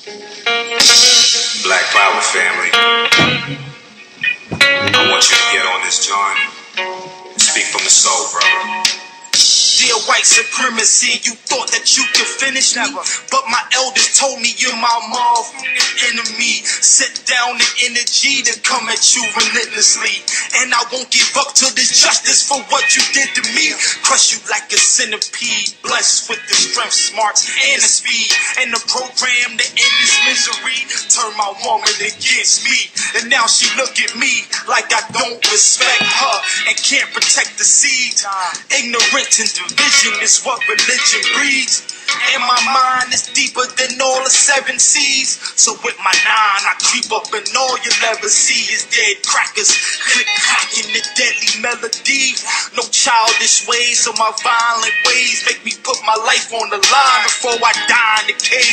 Black Power family, I want you to get on this joint and speak from the soul, brother. Dear white supremacy, you thought that you could finish me, but my elders told me you're my motherfucking enemy. Sit down the energy to come at you relentlessly, and I won't give up to this justice for what you did to me. Crush you like a centipede, blessed with the strength, smarts, and the speed, and the program to end this misery. Turn my woman against me, and now she look at me like I don't respect her and can't protect the seed. Ignorance and division is what religion breeds, and my mind is deeper than all the 7 seas. So with my 9, I creep up, and all you'll ever see is dead crackers click clacking the deadly melody. No childish ways, so my violent ways make me put my life on the line before I die in the cage.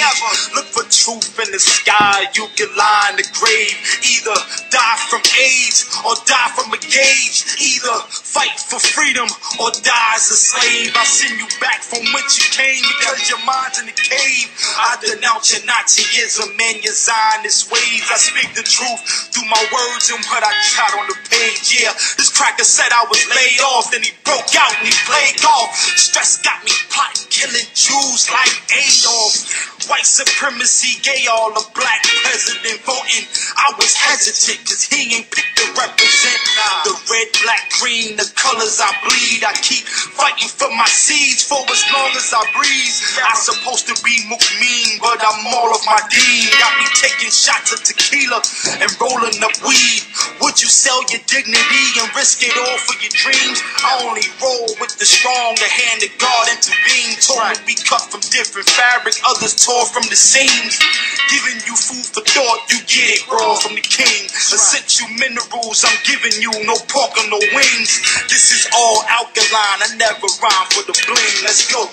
Look for truth in the sky, you can lie in the grave. Either die from AIDS or die from a gauge. Either fight for freedom or die as a slave. I'll send you back from whence you came because your mind's in the cave. I denounce your Nazism and your Zionist ways. I speak the truth through my words and what I jot on the page. Yeah, this cracker said I was laid off, then he broke out and he played golf. Stress got me plotting, killing Jews like Adolf. White supremacy, gay all a black president voting. I was hesitant cause he ain't picked to represent the red, black, green, the colors I bleed. I keep fighting for my seeds for as long as I breathe. I'm supposed to be mean, but I'm all of my deed. Got me taking shots of tequila and rolling up weed. Would you sell your dignity and risk it all for your dreams? I only roll with the strong, the hand of God intervened. Told me we cut from different fabric, others tore from the seams. Giving you food for thought, you get it raw from the king. Essential minerals, I'm giving you no pork or no wings. This is all alkaline, I never rhyme for the bling. Let's go.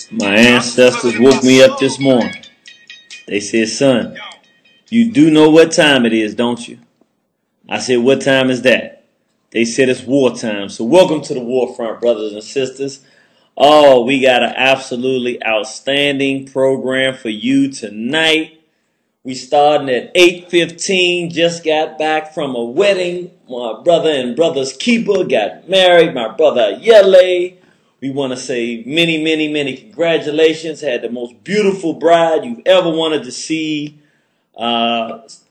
My ancestors woke me up this morning. They said, son, you do know what time it is, don't you? I said, what time is that? They said it's wartime. So welcome to the Warfront, brothers and sisters. Oh, we got an absolutely outstanding program for you tonight. We starting at 8:15. Just got back from a wedding. My brother and brother's keeper got married. My brother Yele. We want to say many, many, many congratulations. Had the most beautiful bride you've ever wanted to see.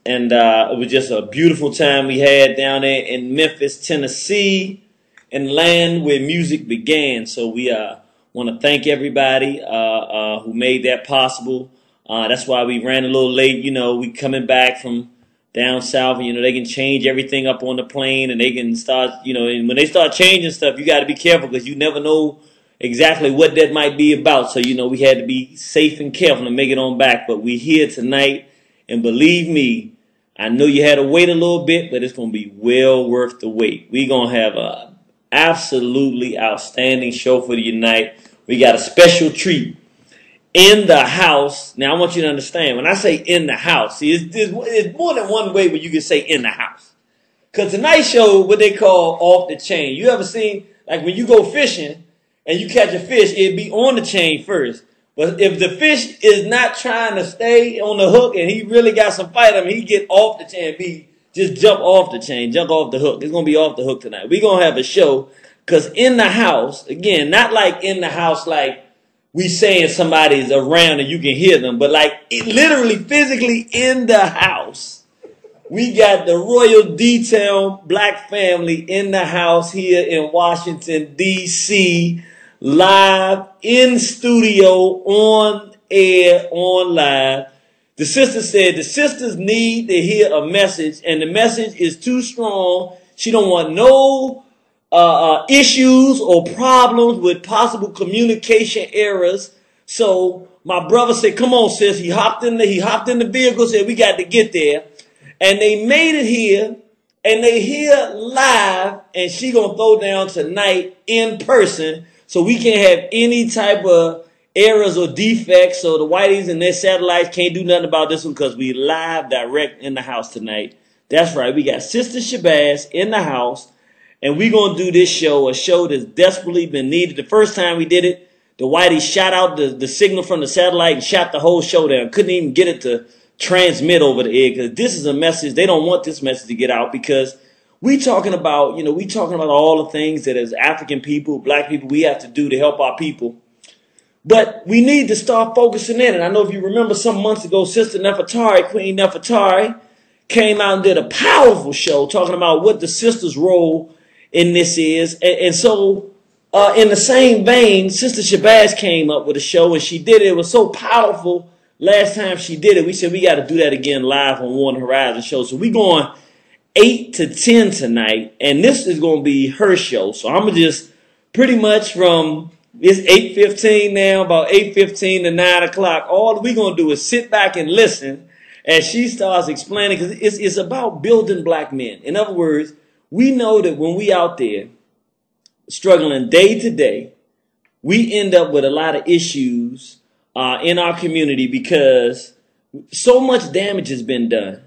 It was just a beautiful time we had down there in Memphis, Tennessee, and land where music began. So we want to thank everybody who made that possible. That's why we ran a little late. You know, we coming back from down south. You know, they can change everything up on the plane, and they can start, you know, and when they start changing stuff, you got to be careful because you never know exactly what that might be about. So, you know, we had to be safe and careful to make it on back. But we're here tonight, and believe me, I know you had to wait a little bit, but it's going to be well worth the wait. We're going to have a absolutely outstanding show for you tonight. We got a special treat in the house. Now, I want you to understand, when I say in the house, see, it's more than one way where you can say in the house. Because tonight's show, what they call off the chain. You ever seen, like when you go fishing and you catch a fish, it'd be on the chain first. But if the fish is not trying to stay on the hook and he really got some fight on him, he get off the chain, just jump off the chain, jump off the hook. It's going to be off the hook tonight. We're going to have a show because in the house, again, not like in the house like we saying somebody's around and you can hear them, but like literally physically in the house. We got the Royal Detail Black family in the house here in Washington, D.C., live in studio, on air, on live. The sister said the sisters need to hear a message, and the message is too strong. She don't want no issues or problems with possible communication errors. So my brother said, "Come on, sis." He hopped in the vehicle, said, "We got to get there," and they made it here, and they here live, and she gonna throw down tonight in person. So we can't have any type of errors or defects. So the whiteys and their satellites can't do nothing about this one because we live direct in the house tonight. That's right. We got Sister Shabazz in the house. And we're going to do this show, a show that's desperately been needed. The first time we did it, the Whitey shot out the signal from the satellite and shot the whole show down. Couldn't even get it to transmit over the air because this is a message. They don't want this message to get out because we talking about, all the things that as African people, black people, we have to do to help our people. But we need to start focusing in. And I know if you remember some months ago, Sister Nefertari, Queen Nefertari, came out and did a powerful show talking about what the sister's role in this is. And so in the same vein, Sister Shabazz came up with a show and she did it. It was so powerful. Last time she did it, we said we got to do that again live on One Horizon show. So we going 8 to 10 tonight, and this is going to be her show. So I'm going to just pretty much from, it's 8:15 now, about 8:15 to 9 o'clock. All we're going to do is sit back and listen as she starts explaining, because it's about building black men. In other words, we know that when we out there struggling day to day, we end up with a lot of issues in our community because so much damage has been done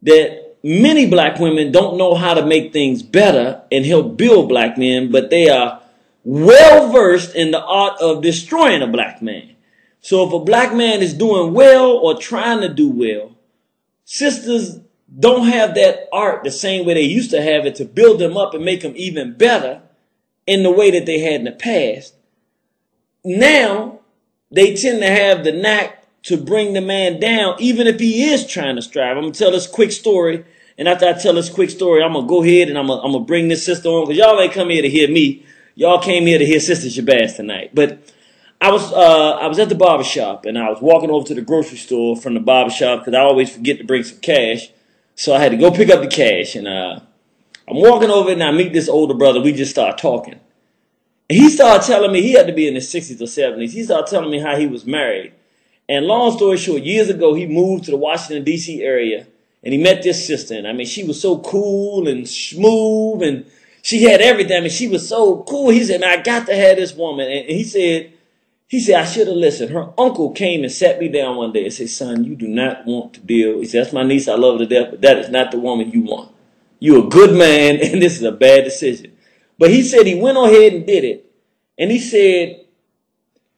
that many black women don't know how to make things better and help build black men, but they are well versed in the art of destroying a black man. So if a black man is doing well or trying to do well, sisters don't have that art the same way they used to have it to build them up and make them even better in the way that they had in the past. Now, they tend to have the knack to bring the man down, even if he is trying to strive. I'm going to tell this quick story. And after I tell this quick story, I'm going to go ahead and I'm going to bring this sister on. Because y'all ain't come here to hear me. Y'all came here to hear Sister Shabazz tonight. But I was at the barbershop. And I was walking over to the grocery store from the barbershop. Because I always forget to bring some cash. So I had to go pick up the cash. And I'm walking over and I meet this older brother. We just start talking. And he started telling me, he had to be in his 60s or 70s. He started telling me how he was married. And long story short, years ago, he moved to the Washington, D.C. area. And he met this sister. And I mean, she was so cool and smooth. And she had everything. I mean, she was so cool. He said, man, I got to have this woman. And he said, I should have listened. Her uncle came and sat me down one day and said, son, you do not want to deal. He said, that's my niece. I love her to death. But that is not the woman you want. You're a good man. And this is a bad decision. But he said he went ahead and did it. And he said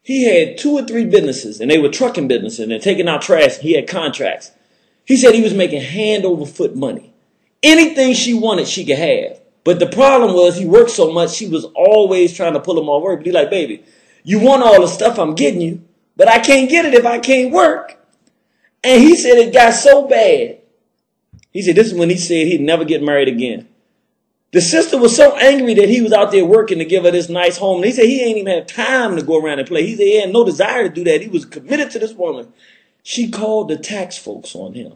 he had 2 or 3 businesses, and they were trucking businesses, and they're taking out trash. He had contracts. He said he was making hand over foot money. Anything she wanted, she could have. But the problem was he worked so much, she was always trying to pull him off work. But he's like, baby, you want all the stuff I'm getting you, but I can't get it if I can't work. And he said it got so bad. He said this is when he said he'd never get married again. The sister was so angry that he was out there working to give her this nice home. And he said he ain't even have time to go around and play. He said he had no desire to do that. He was committed to this woman. She called the tax folks on him.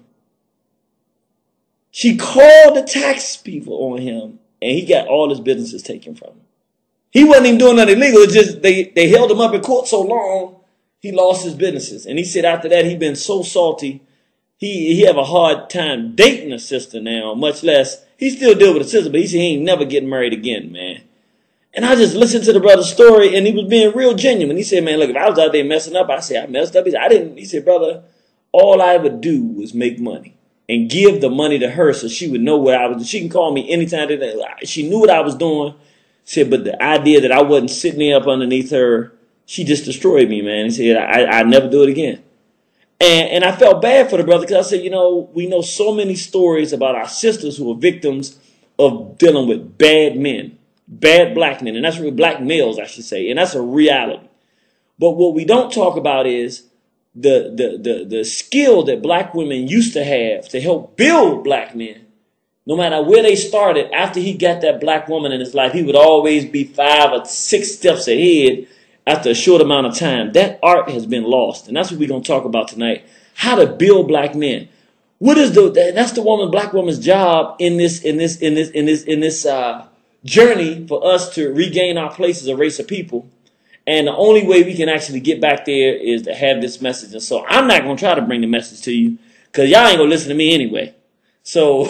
She called the tax people on him. And he got all his businesses taken from him. He wasn't even doing nothing illegal. It's just they held him up in court so long, he lost his businesses. And he said after that, he'd been so salty. He have a hard time dating a sister now, much less, he still deal with a sister, but he said he ain't never getting married again, man. And I just listened to the brother's story, and he was being real genuine. He said, man, look, if I was out there messing up, I said, I messed up. He said, brother, all I would do was make money and give the money to her so she would know what I was doing. She can call me anytime. She knew what I was doing. He said, but the idea that I wasn't sitting there up underneath her, she just destroyed me, man. He said, I'd never do it again. And I felt bad for the brother because I said, we know so many stories about our sisters who are victims of dealing with bad men, bad black men, and that's really black males, I should say, and that's a reality. But what we don't talk about is the skill that black women used to have to help build black men. No matter where they started, after he got that black woman in his life, he would always be 5 or 6 steps ahead after a short amount of time. That art has been lost. And that's what we're going to talk about tonight. How to build black men. That's the black woman's job in this journey for us to regain our place as a race of people. And the only way we can actually get back there is to have this message. And so I'm not going to try to bring the message to you because y'all ain't going to listen to me anyway. So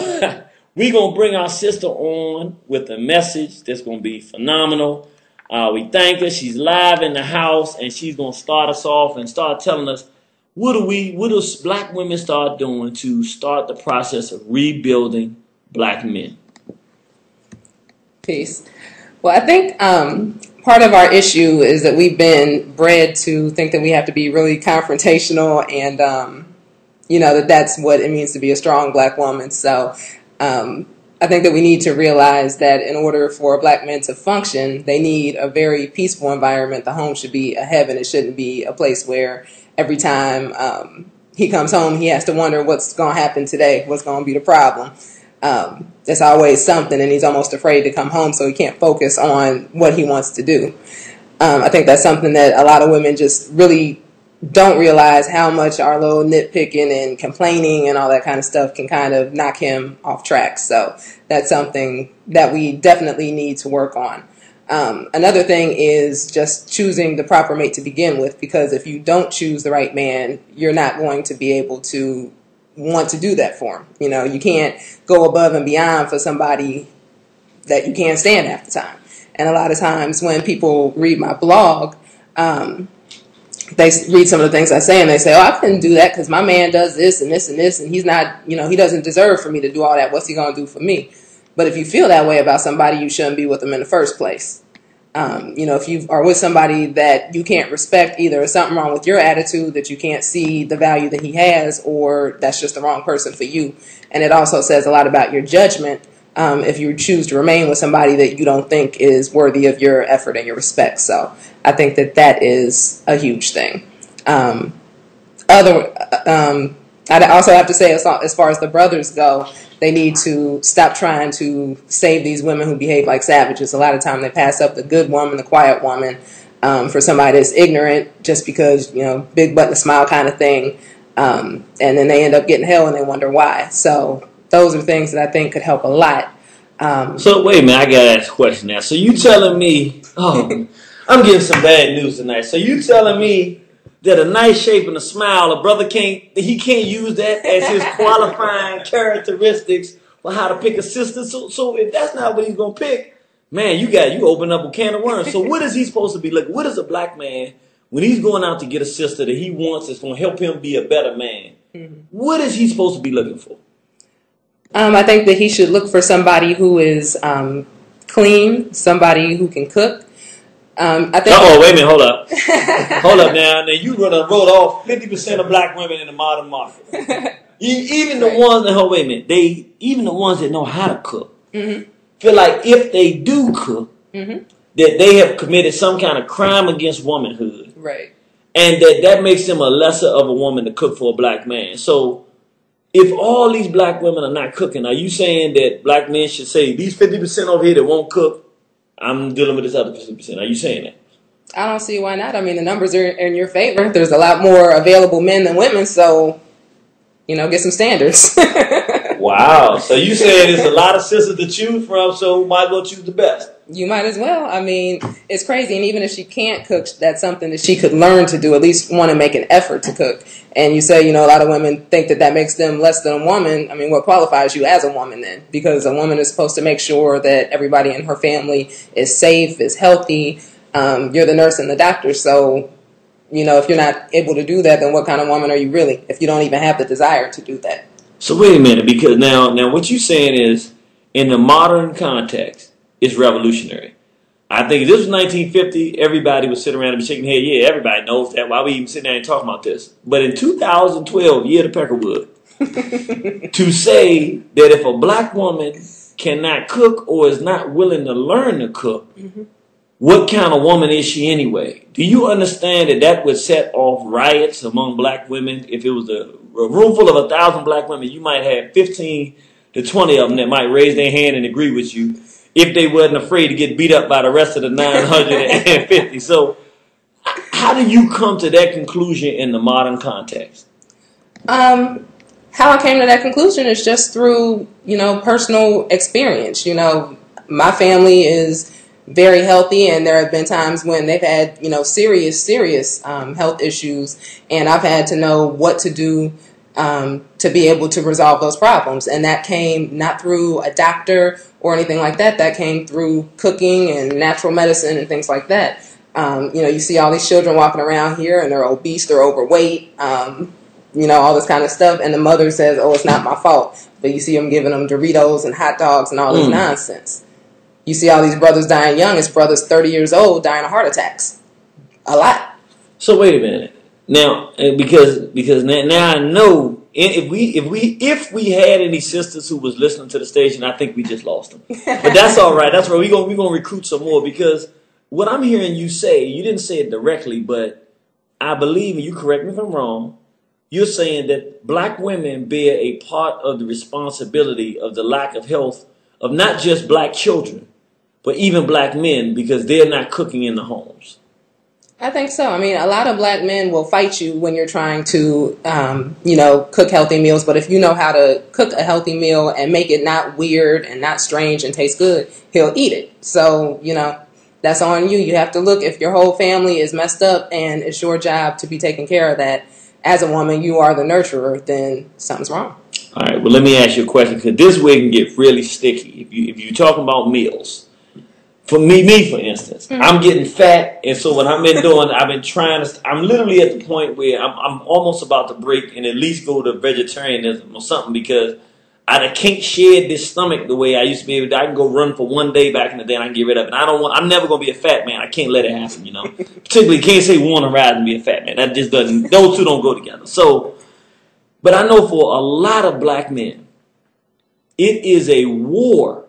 we're going to bring our sister on with a message that's going to be phenomenal. We thank her. She's live in the house, and she's going to start us off and start telling us what do black women start doing to start the process of rebuilding black men. Peace. Well, I think part of our issue is that we've been bred to think that we have to be really confrontational and, that's what it means to be a strong black woman. So I think that we need to realize that in order for black men to function, they need a very peaceful environment. The home should be a heaven. It shouldn't be a place where every time he comes home, he has to wonder what's going to happen today, what's going to be the problem. There's always something, and he's almost afraid to come home, so he can't focus on what he wants to do. I think that's something that a lot of women just really don't realize, how much our little nitpicking and complaining and all that kind of stuff can kind of knock him off track. So that's something that we definitely need to work on. Another thing is just choosing the proper mate to begin with, because if you don't choose the right man, you're not going to be able to want to do that for him. You can't go above and beyond for somebody that you can't stand half the time. And a lot of times when people read my blog, they read some of the things I say and they say, oh, I couldn't do that because my man does this and this and this, and he's not, he doesn't deserve for me to do all that. What's he going to do for me? But if you feel that way about somebody, you shouldn't be with them in the first place. If you are with somebody that you can't respect, either there's something wrong with your attitude, that you can't see the value that he has, or that's just the wrong person for you. And it also says a lot about your judgment if you choose to remain with somebody that you don't think is worthy of your effort and your respect. So I think that is a huge thing. I'd also have to say, as far as the brothers go, they need to stop trying to save these women who behave like savages. A lot of time they pass up the good woman, the quiet woman, for somebody that's ignorant just because, big butt and a smile kind of thing. And then they end up getting hell and they wonder why. So those are things that I think could help a lot. So wait a minute, I got to ask a question now. So you telling me, I'm getting some bad news tonight. So you telling me that a nice shape and a smile, a brother can't use that as his qualifying characteristics for how to pick a sister? So if that's not what he's gonna pick, man, you open up a can of worms. So what is he supposed to be looking? What is a black man when he's going out to get a sister that he wants is gonna help him be a better man? Mm-hmm. What is he supposed to be looking for? I think that he should look for somebody who is clean, somebody who can cook. I think. Wait a minute, hold up. Hold up now. Now you wrote off 50% of black women in the modern market. Even the ones that, wait a minute, even the ones that know how to cook, mm-hmm. feel like if they do cook, mm-hmm. that they have committed some kind of crime against womanhood. Right. And that makes them a lesser of a woman to cook for a black man. So if all these black women are not cooking, are you saying that black men should say, these 50% over here that won't cook, I'm dealing with this other 50%. Are you saying that? I don't see why not. I mean, the numbers are in your favor. There's a lot more available men than women, so, get some standards. Wow. So you saying there's a lot of sisters to choose from, so might as well choose the best. You might as well. I mean, it's crazy. And even if she can't cook, that's something that she could learn to do, at least want to make an effort to cook. And you say, a lot of women think that makes them less than a woman. I mean, what qualifies you as a woman then? Because a woman is supposed to make sure that everybody in her family is safe, is healthy. You're the nurse and the doctor. So, if you're not able to do that, then what kind of woman are you really, if you don't even have the desire to do that? So wait a minute, because now what you're saying is, in the modern context, it's revolutionary. I think if this was 1950, everybody would sit around and be shaking their head. Yeah, everybody knows that. Why are we even sitting there and talking about this? But in 2012, year of the Peckerwood, to say that if a black woman cannot cook or is not willing to learn to cook, mm-hmm. what kind of woman is she anyway? Do you understand that would set off riots among black women? If it was a room full of 1,000 black women, you might have 15 to 20 of them that might raise their hand and agree with you if they wasn't afraid to get beat up by the rest of the 950. So how do you come to that conclusion in the modern context? How I came to that conclusion is just through, personal experience. My family is very healthy, and there have been times when they've had, serious health issues, and I've had to know what to do to be able to resolve those problems. And that came not through a doctor or anything like that. That came through cooking and natural medicine and things like that. You see all these children walking around here and they're obese, they're overweight, all this kind of stuff. And the mother says, oh, it's not my fault. But you see them giving them Doritos and hot dogs and all this nonsense. You see all these brothers dying young. It's brothers 30 years old dying of heart attacks. A lot. So wait a minute. Now, because now I know if we had any sisters who was listening to the station, I think we just lost them. But that's all right. That's right. We're gonna recruit some more, because what I'm hearing you say, you didn't say it directly, but I believe, and you correct me if I'm wrong, you're saying that black women bear a part of the responsibility of the lack of health of not just black children, but even black men, because they're not cooking in the homes. I think so. I mean, a lot of black men will fight you when you're trying to, cook healthy meals. But if you know how to cook a healthy meal and make it not weird and not strange and taste good, he'll eat it. So, that's on you. You have to look, if your whole family is messed up and it's your job to be taking care of that. As a woman, you are the nurturer, then something's wrong. All right. Well, let me ask you a question, because this way can get really sticky. If you're talking about meals. For me, for instance, I'm getting fat, and so what I've been doing, I'm literally at the point where I'm almost about to break and at least go to vegetarianism or something, because I can't shed this stomach the way I used to be able to. I can go run for one day back in the day and I can get rid of it. I'm never going to be a fat man. I can't let it happen, Particularly, can't say want to rise and be a fat man. That just doesn't, those two don't go together. So, but I know for a lot of black men, it is a war.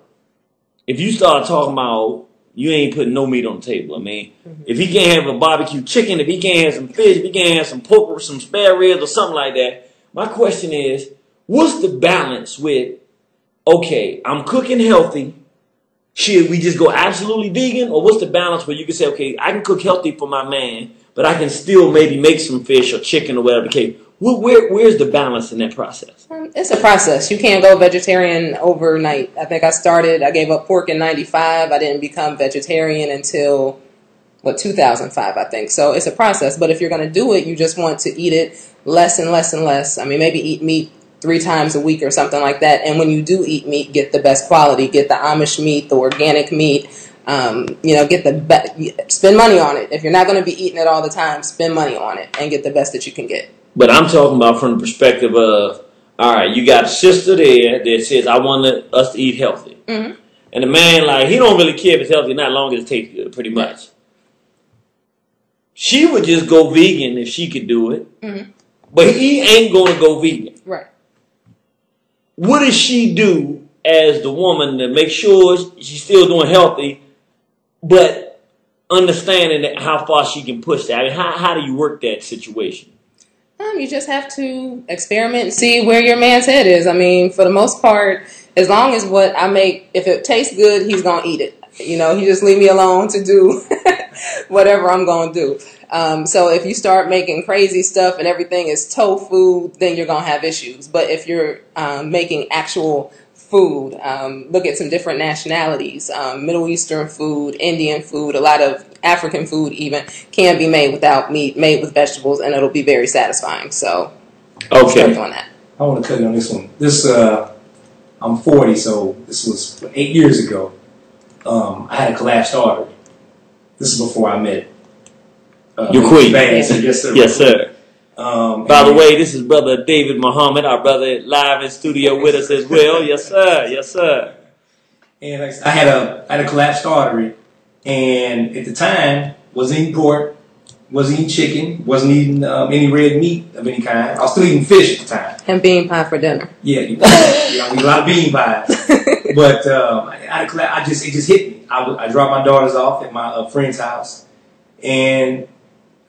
If you start talking about, you ain't putting no meat on the table. I mean, if he can't have a barbecue chicken, if he can't have some fish, if he can't have some pork or some spare ribs or something like that, my question is, what's the balance with, okay, I'm cooking healthy, should we just go absolutely vegan? Or what's the balance where you can say, okay, I can cook healthy for my man, but I can still maybe make some fish or chicken or whatever. Okay, where's the balance in that process? It's a process. You can't go vegetarian overnight. I think I gave up pork in 95. I didn't become vegetarian until, 2005, I think. So it's a process. But if you're going to do it, you just want to eat it less and less and less. I mean, maybe eat meat 3 times a week or something like that. And when you do eat meat, get the best quality. Get the Amish meat, the organic meat. Spend money on it. If you're not going to be eating it all the time, spend money on it and get the best that you can get. But I'm talking about from the perspective of, all right, you got a sister there that says, I want us to eat healthy. Mm-hmm. And the man, he don't really care if it's healthy or not, as long as it tastes good, pretty much. She would just go vegan if she could do it. Mm-hmm. But he ain't going to go vegan. Right. What does she do as the woman to make sure she's still doing healthy, but understanding that how far she can push that? I mean, how do you work that situation? You just have to experiment and see where your man's head is. I mean, for the most part, as long as what I make, if it tastes good, he's going to eat it. He just leave me alone to do whatever I'm going to do. So if you start making crazy stuff and everything is tofu, then you're going to have issues. But if you're making actual food, look at some different nationalities, Middle Eastern food, Indian food, a lot of African food even can be made without meat, made with vegetables, and it'll be very satisfying. So, start doing that. I want to tell you on this one. I'm 40, so this was 8 years ago. I had a collapsed artery. This is before I met your queen. Yes, sir. Yes, sir. By the way, this is Brother David Muhammad, our brother live in studio with us as well. Yes, sir. Yes, sir. And I had a collapsed artery, and at the time wasn't eating pork, wasn't eating chicken, wasn't eating any red meat of any kind. I was still eating fish at the time. And bean pie for dinner. Yeah, I eat a lot of bean pies. But it just hit me. I dropped my daughters off at my friend's house, and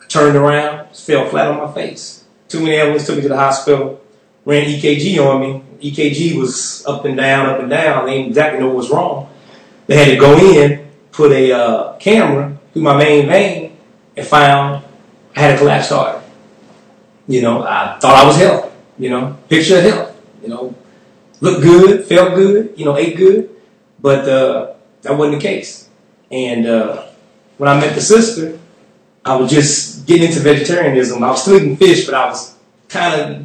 I turned around, fell flat on my face. Too many ambulance took me to the hospital, ran EKG on me. EKG was up and down. They didn't exactly know what was wrong. They had to go in, put a camera through my main vein, and found I had a collapsed artery. I thought I was healthy. Picture of health. Looked good, felt good, ate good, but that wasn't the case. And when I met the sister, I was just getting into vegetarianism. I was still eating fish, but I was. Y'all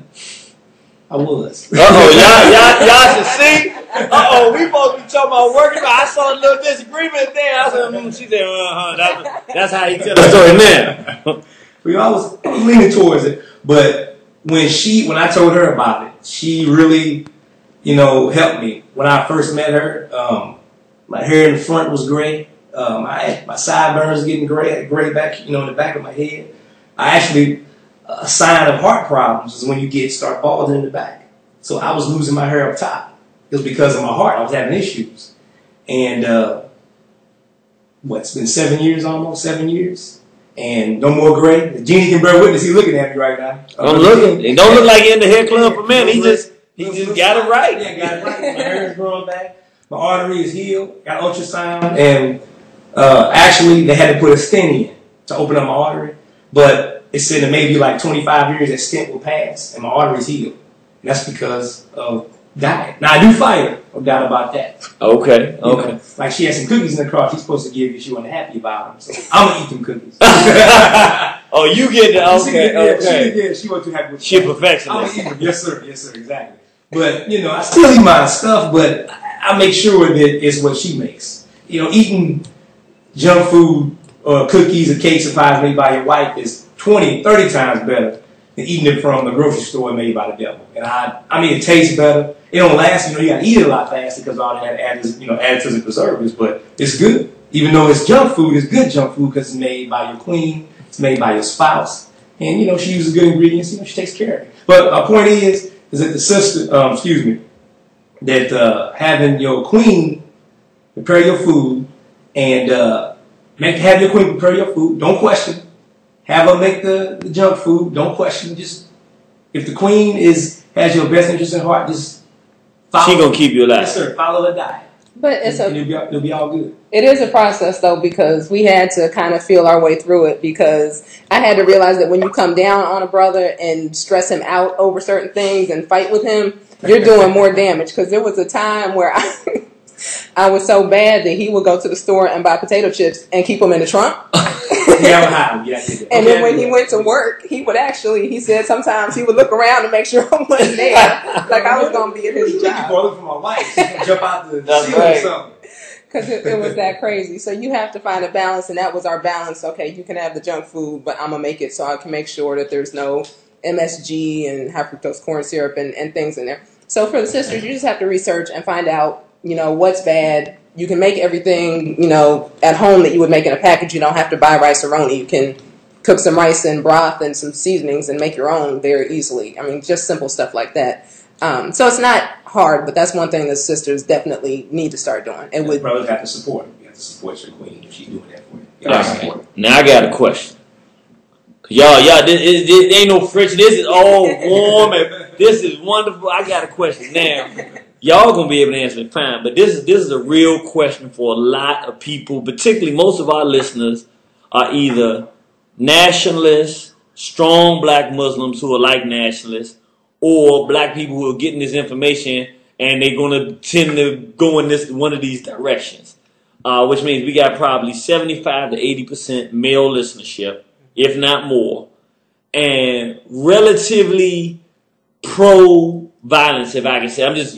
should see. We supposed to be talking about working, but I saw a little disagreement there. I said, she said, that's how you tell the story now. I was leaning towards it, but when I told her about it, she really, helped me. When I first met her, My hair in the front was gray. My sideburns getting gray back, in the back of my head. I actually, a sign of heart problems is when you start balding in the back. So I was losing my hair up top. It was because of my heart. I was having issues. And it's been 7 years almost, 7 years. And no more gray. Jeannie can bear witness. He's looking at me right now. I'm looking. It don't look like you're in the hair club for men. He just got it right. Yeah, got it right. My hair is growing back. My artery is healed. Got ultrasound. And actually, they had to put a stent in to open up my artery. But it said in maybe like 25 years that stent will pass and my artery's healed. And that's because of diet. Now, I do fight her. No doubt about that. Okay. You know, like she had some cookies in the car she's supposed to give you. She wasn't happy about them. So I'm going to eat them cookies. Oh, you get the, okay. She wasn't too happy with she a perfectionist. I'm going to eat them. Yes, sir, exactly. But, I still eat my stuff, but I make sure that it's what she makes. Eating junk food or cookies or cakes or pies made by your wife is 20, 30 times better than eating it from the grocery store made by the devil. And I mean, it tastes better. It don't last. You got to eat it a lot faster because all that additives and preservatives. But it's good. Even though it's junk food, it's good junk food because it's made by your queen. It's made by your spouse. And, she uses good ingredients. She takes care of it. But my point is that the sister, that having your queen prepare your food and have your queen prepare your food. Don't question. Have her make the junk food. Don't question. Just if the queen has your best interest in heart, just follow. She gonna keep you alive. Yes, sir. Follow her diet. But it'll be all good. It is a process though, because we had to kind of feel our way through it, because I had to realize that when you come down on a brother and stress him out over certain things and fight with him, you're doing more damage. Because there was a time where I was so bad that he would go to the store and buy potato chips and keep them in the trunk. And then when he went to work, he said sometimes he would look around and make sure I wasn't there. Like I was going to be at his job. You for my wife. She's going to jump out the ceiling or something. Because it was that crazy. So you have to find a balance, and that was our balance. Okay, you can have the junk food, but I'm going to make it so I can make sure that there's no MSG and high fructose corn syrup and things in there. So for the sisters, you just have to research and find out, what's bad. You can make everything, at home that you would make in a package. You don't have to buy rice-a-roni. You can cook some rice and broth and some seasonings and make your own very easily. I mean, just simple stuff like that. So it's not hard, but that's one thing that sisters definitely need to start doing. And brothers have to support. You have to support your queen if she's doing that for you. Right. Now I got a question. Y'all, this ain't no friction. This is all warm and this is wonderful. I got a question now. Y'all gonna be able to answer it fine, but this is a real question for a lot of people, particularly most of our listeners are either nationalists, strong black Muslims who are like nationalists, or black people who are getting this information and they're gonna tend to go in one of these directions. Which means we got probably 75 to 80% male listenership, if not more, and relatively pro-violence, if I can say. I'm just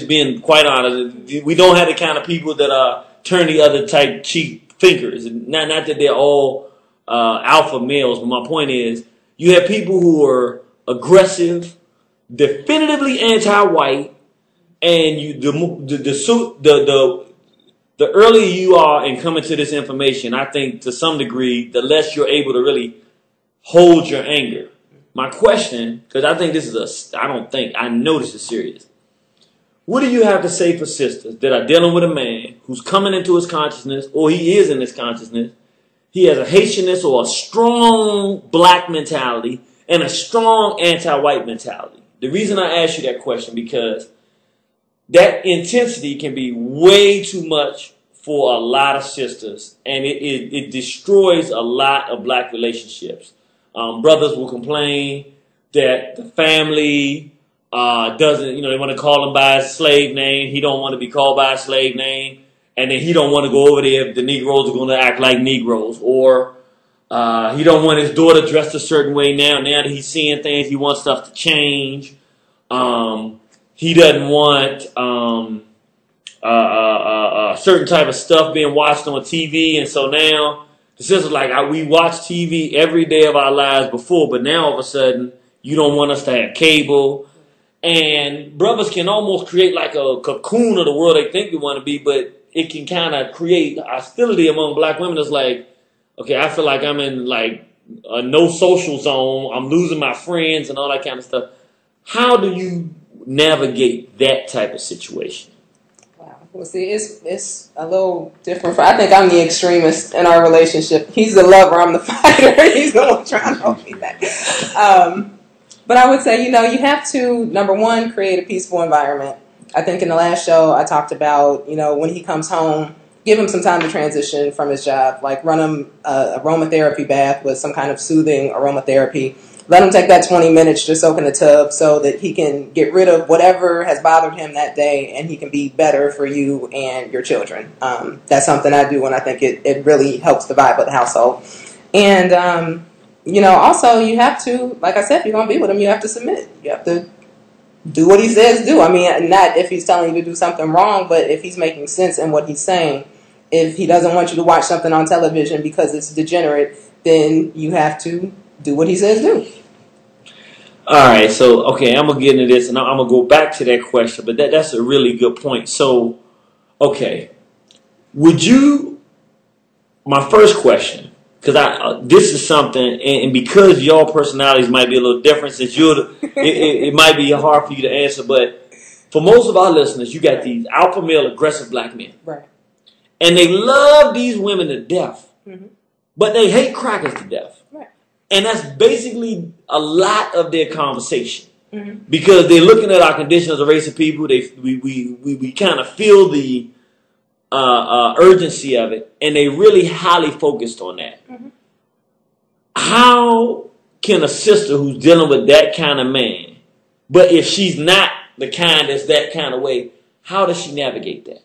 being quite honest. We don't have the kind of people that are turn the other type cheek thinkers. Not that they're all alpha males, but my point is, you have people who are aggressive, definitively anti-white, and the earlier you are in coming to this information, I think to some degree, the less you're able to really hold your anger. My question, because I think I know this is serious. What do you have to say for sisters that are dealing with a man who's coming into his consciousness, or he is in his consciousness? He has a Haitianness or a strong black mentality and a strong anti-white mentality. The reason I ask you that question, because that intensity can be way too much for a lot of sisters, and it destroys a lot of black relationships. Brothers will complain that the family doesn't, they want to call him by his slave name. He don't want to be called by a slave name. And then he don't want to go over there if the Negroes are going to act like Negroes. Or he don't want his daughter dressed a certain way now. Now that he's seeing things, he wants stuff to change. He doesn't want certain type of stuff being watched on TV. And so now the sister's like, we watched TV every day of our lives before, but now all of a sudden you don't want us to have cable. And brothers can almost create like a cocoon of the world they think they want to be, but it can kind of create hostility among black women. It's like, okay, I feel like I'm in like a no social zone. I'm losing my friends and all that kind of stuff. How do you navigate that type of situation? Wow. Well, see, it's a little different. I think I'm the extremist in our relationship. He's the lover. I'm the fighter. He's the one trying to hold me back. But I would say, you know, you have to, number one, create a peaceful environment. I think in the last show I talked about, you know, when he comes home, give him some time to transition from his job. Like run him a aromatherapy bath with some kind of soothing aromatherapy. Let him take that 20 minutes to soak in the tub so that he can get rid of whatever has bothered him that day and he can be better for you and your children. That's something I do, and I think it really helps the vibe of the household. And, you know, also you have to, like I said, if you're going to be with him, you have to submit. You have to do what he says do. I mean, not if he's telling you to do something wrong, but if he's making sense in what he's saying. If he doesn't want you to watch something on television because it's degenerate, then you have to do what he says do. All right, so, okay, I'm going to get into this, and I'm going to go back to that question, but that's a really good point. So, okay, would you, my first question, because this is something, and because your personalities might be a little different, since it might be hard for you to answer, but for most of our listeners, you got these alpha male aggressive black men. Right. And they love these women to death, Mm-hmm. but they hate crackers to death. Right. And that's basically a lot of their conversation. Mm-hmm. Because they're looking at our condition as a race of people. We kind of feel the urgency of it, and they really highly focused on that. Mm-hmm. How can a sister who's dealing with that kind of man, but if she's not the kind that's that kind of way, how does she navigate that?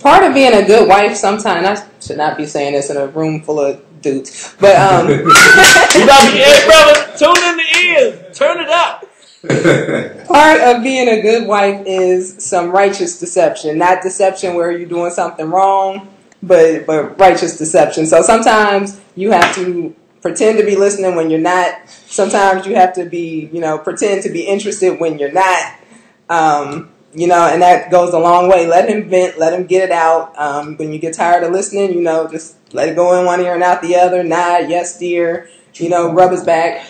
Part of being a good wife sometimes, I should not be saying this in a room full of dudes, but You about to get, brother, tune in the ears, turn it up. part of being a good wife is some righteous deception. Not deception where you're doing something wrong, but righteous deception. So sometimes you have to pretend to be listening when you're not. Sometimes you have to be, you know, pretend to be interested when you're not. You know, and that goes a long way. Let him vent, let him get it out. When you get tired of listening, you know, just let it go in one ear and out the other. Nod, yes, dear. You know, rub his back.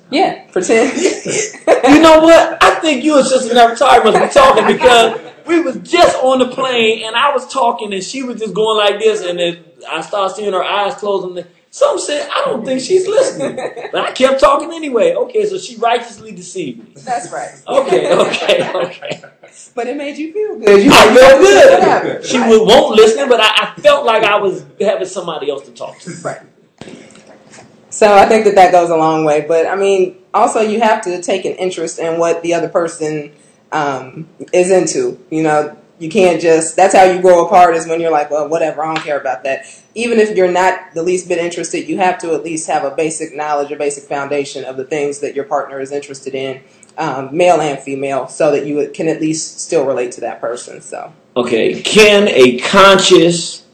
Yeah, pretend. You know what? I think you and Sister Nefertari must be talking, because we was just on the plane and I was talking and she was just going like this, and then I started seeing her eyes closing. Some said, I don't think she's listening. But I kept talking anyway. Okay, so she righteously deceived me. That's right. Okay. But it made you feel good. I felt good. Whatever. She won't listen, but I felt like I was having somebody else to talk to. Right. So I think that goes a long way. But, I mean, also you have to take an interest in what the other person is into. You know, you can't just, that's how you grow apart, is when you're like, well, whatever, I don't care about that. Even if you're not the least bit interested, you have to at least have a basic knowledge, a basic foundation of the things that your partner is interested in, male and female, so that you can at least still relate to that person. So, okay, can a conscious,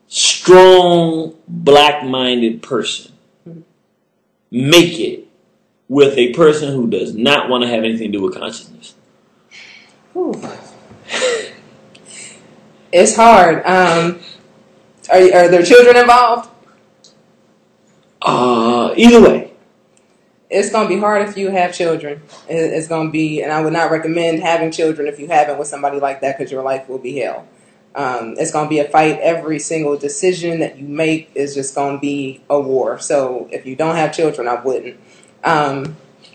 strong, black-minded person make it with a person who does not want to have anything to do with consciousness? Whew. It's hard. Are there children involved? Either way. It's going to be hard if you have children. It's going to be, and I would not recommend having children if you haven't with somebody like that, because your life will be hell. It's going to be a fight. Every single decision that you make is just going to be a war. So if you don't have children, I wouldn't.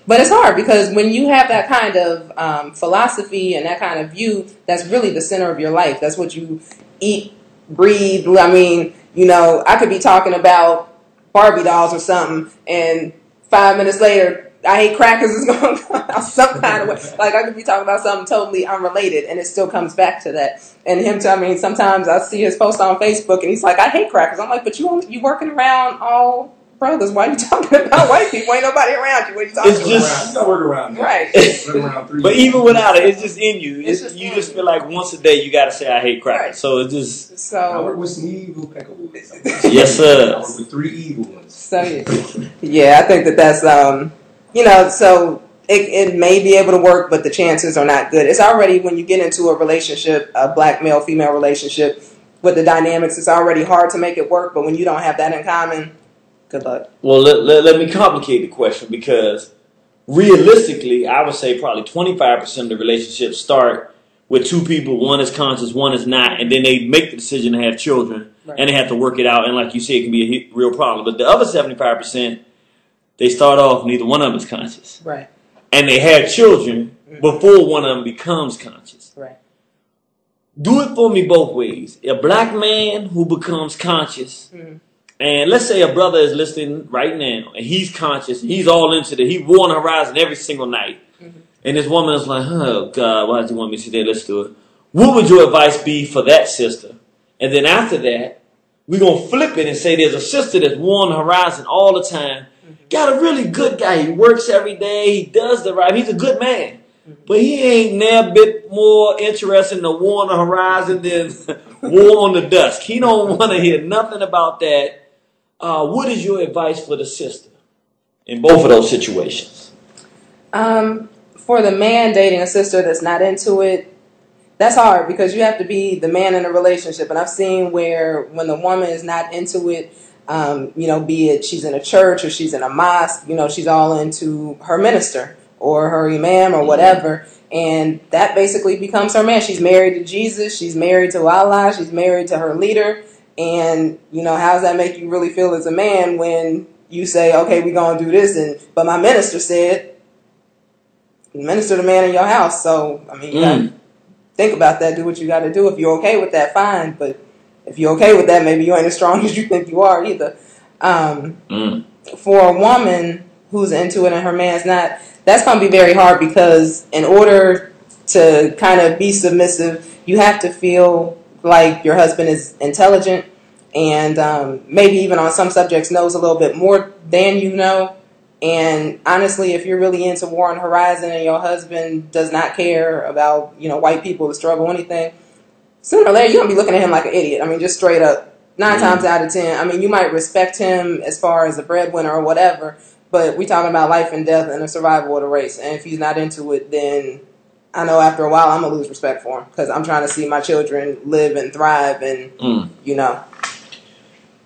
But it's hard, because when you have that kind of philosophy and that kind of view, that's really the center of your life. That's what you eat, breathe. I mean, you know, I could be talking about Barbie dolls or something, and 5 minutes later, I hate crackers is going to come out some kind of way. Like, I could be talking about something totally unrelated, and it still comes back to that. And him, I mean, sometimes I see his post on Facebook, and he's like, I hate crackers. I'm like, but you working around all brothers. Why are you talking about white people? Ain't nobody around you. What are you talking It's just, You got to work around that. Right. Work around 3 but even without it, it's just in you. It's just You in just you. feel like once a day you got to say, I hate crackers. Right. So it's just, I work So, with some evil peccables. Yes, sir. I work with 3 evil ones. yeah, I think that's, you know, so it may be able to work, but the chances are not good. It's already, when you get into a relationship, a black male-female relationship, with the dynamics, it's already hard to make it work, but when you don't have that in common, good luck. Well, let me complicate the question, because realistically, I would say probably 25% of the relationships start with two people, one is conscious, one is not, and then they make the decision to have children, and they have to work it out, and like you say, it can be a real problem. But the other 75%, they start off, neither one of them is conscious. Right. And they have children before one of them becomes conscious. Right. Do it for me both ways. A black man who becomes conscious, and let's say a brother is listening right now, and he's conscious, and he's all into he wore on the horizon every single night. And this woman is like, oh, God, why did you want me to sit there? Let's do it. What would your advice be for that sister? And then after that, we're going to flip it and say there's a sister that's wore on the horizon all the time. Got a really good guy. He works every day. He does the right. He's a good man. But he ain't never bit more interested in the war on the horizon than war on the dusk. He don't want to hear nothing about that. What is your advice for the sister in both of those situations? For the man dating a sister that's not into it, that's hard, because you have to be the man in a relationship. And I've seen where when the woman is not into it, be it she's in a church or she's in a mosque, she's all into her minister or her imam or whatever. And that basically becomes her man. She's married to Jesus. She's married to Allah. She's married to her leader. And, how does that make you really feel as a man when you say, okay, we're going to do this, but my minister said, minister the man in your house. So, you got to think about that. Do what you got to do. If you're okay with that, fine. But if you're okay with that, maybe you ain't as strong as you think you are either. For a woman who's into it and her man's not, that's going to be very hard, because in order to kind of be submissive, you have to feel like your husband is intelligent and maybe even on some subjects knows a little bit more than you know. And honestly, if you're really into War on the Horizon and your husband does not care about, white people, the struggle, anything, sooner or later you're going to be looking at him like an idiot. Just straight up. 9 times out of 10. You might respect him as far as a breadwinner or whatever, but we're talking about life and death and the survival of the race. And if he's not into it, then I know after a while I'm going to lose respect for him, because I'm trying to see my children live and thrive and,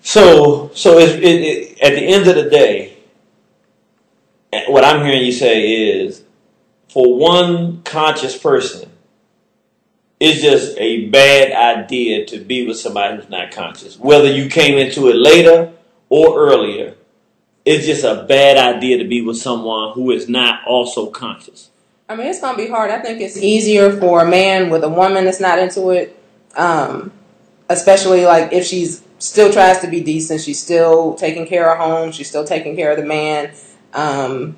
So at the end of the day, what I'm hearing you say is, for one conscious person, it's just a bad idea to be with somebody who's not conscious. Whether you came into it later or earlier, it's just a bad idea to be with someone who is not also conscious. It's going to be hard. I think it's easier for a man with a woman that's not into it, especially like if she's still tries to be decent, she's still taking care of home, she's still taking care of the man, and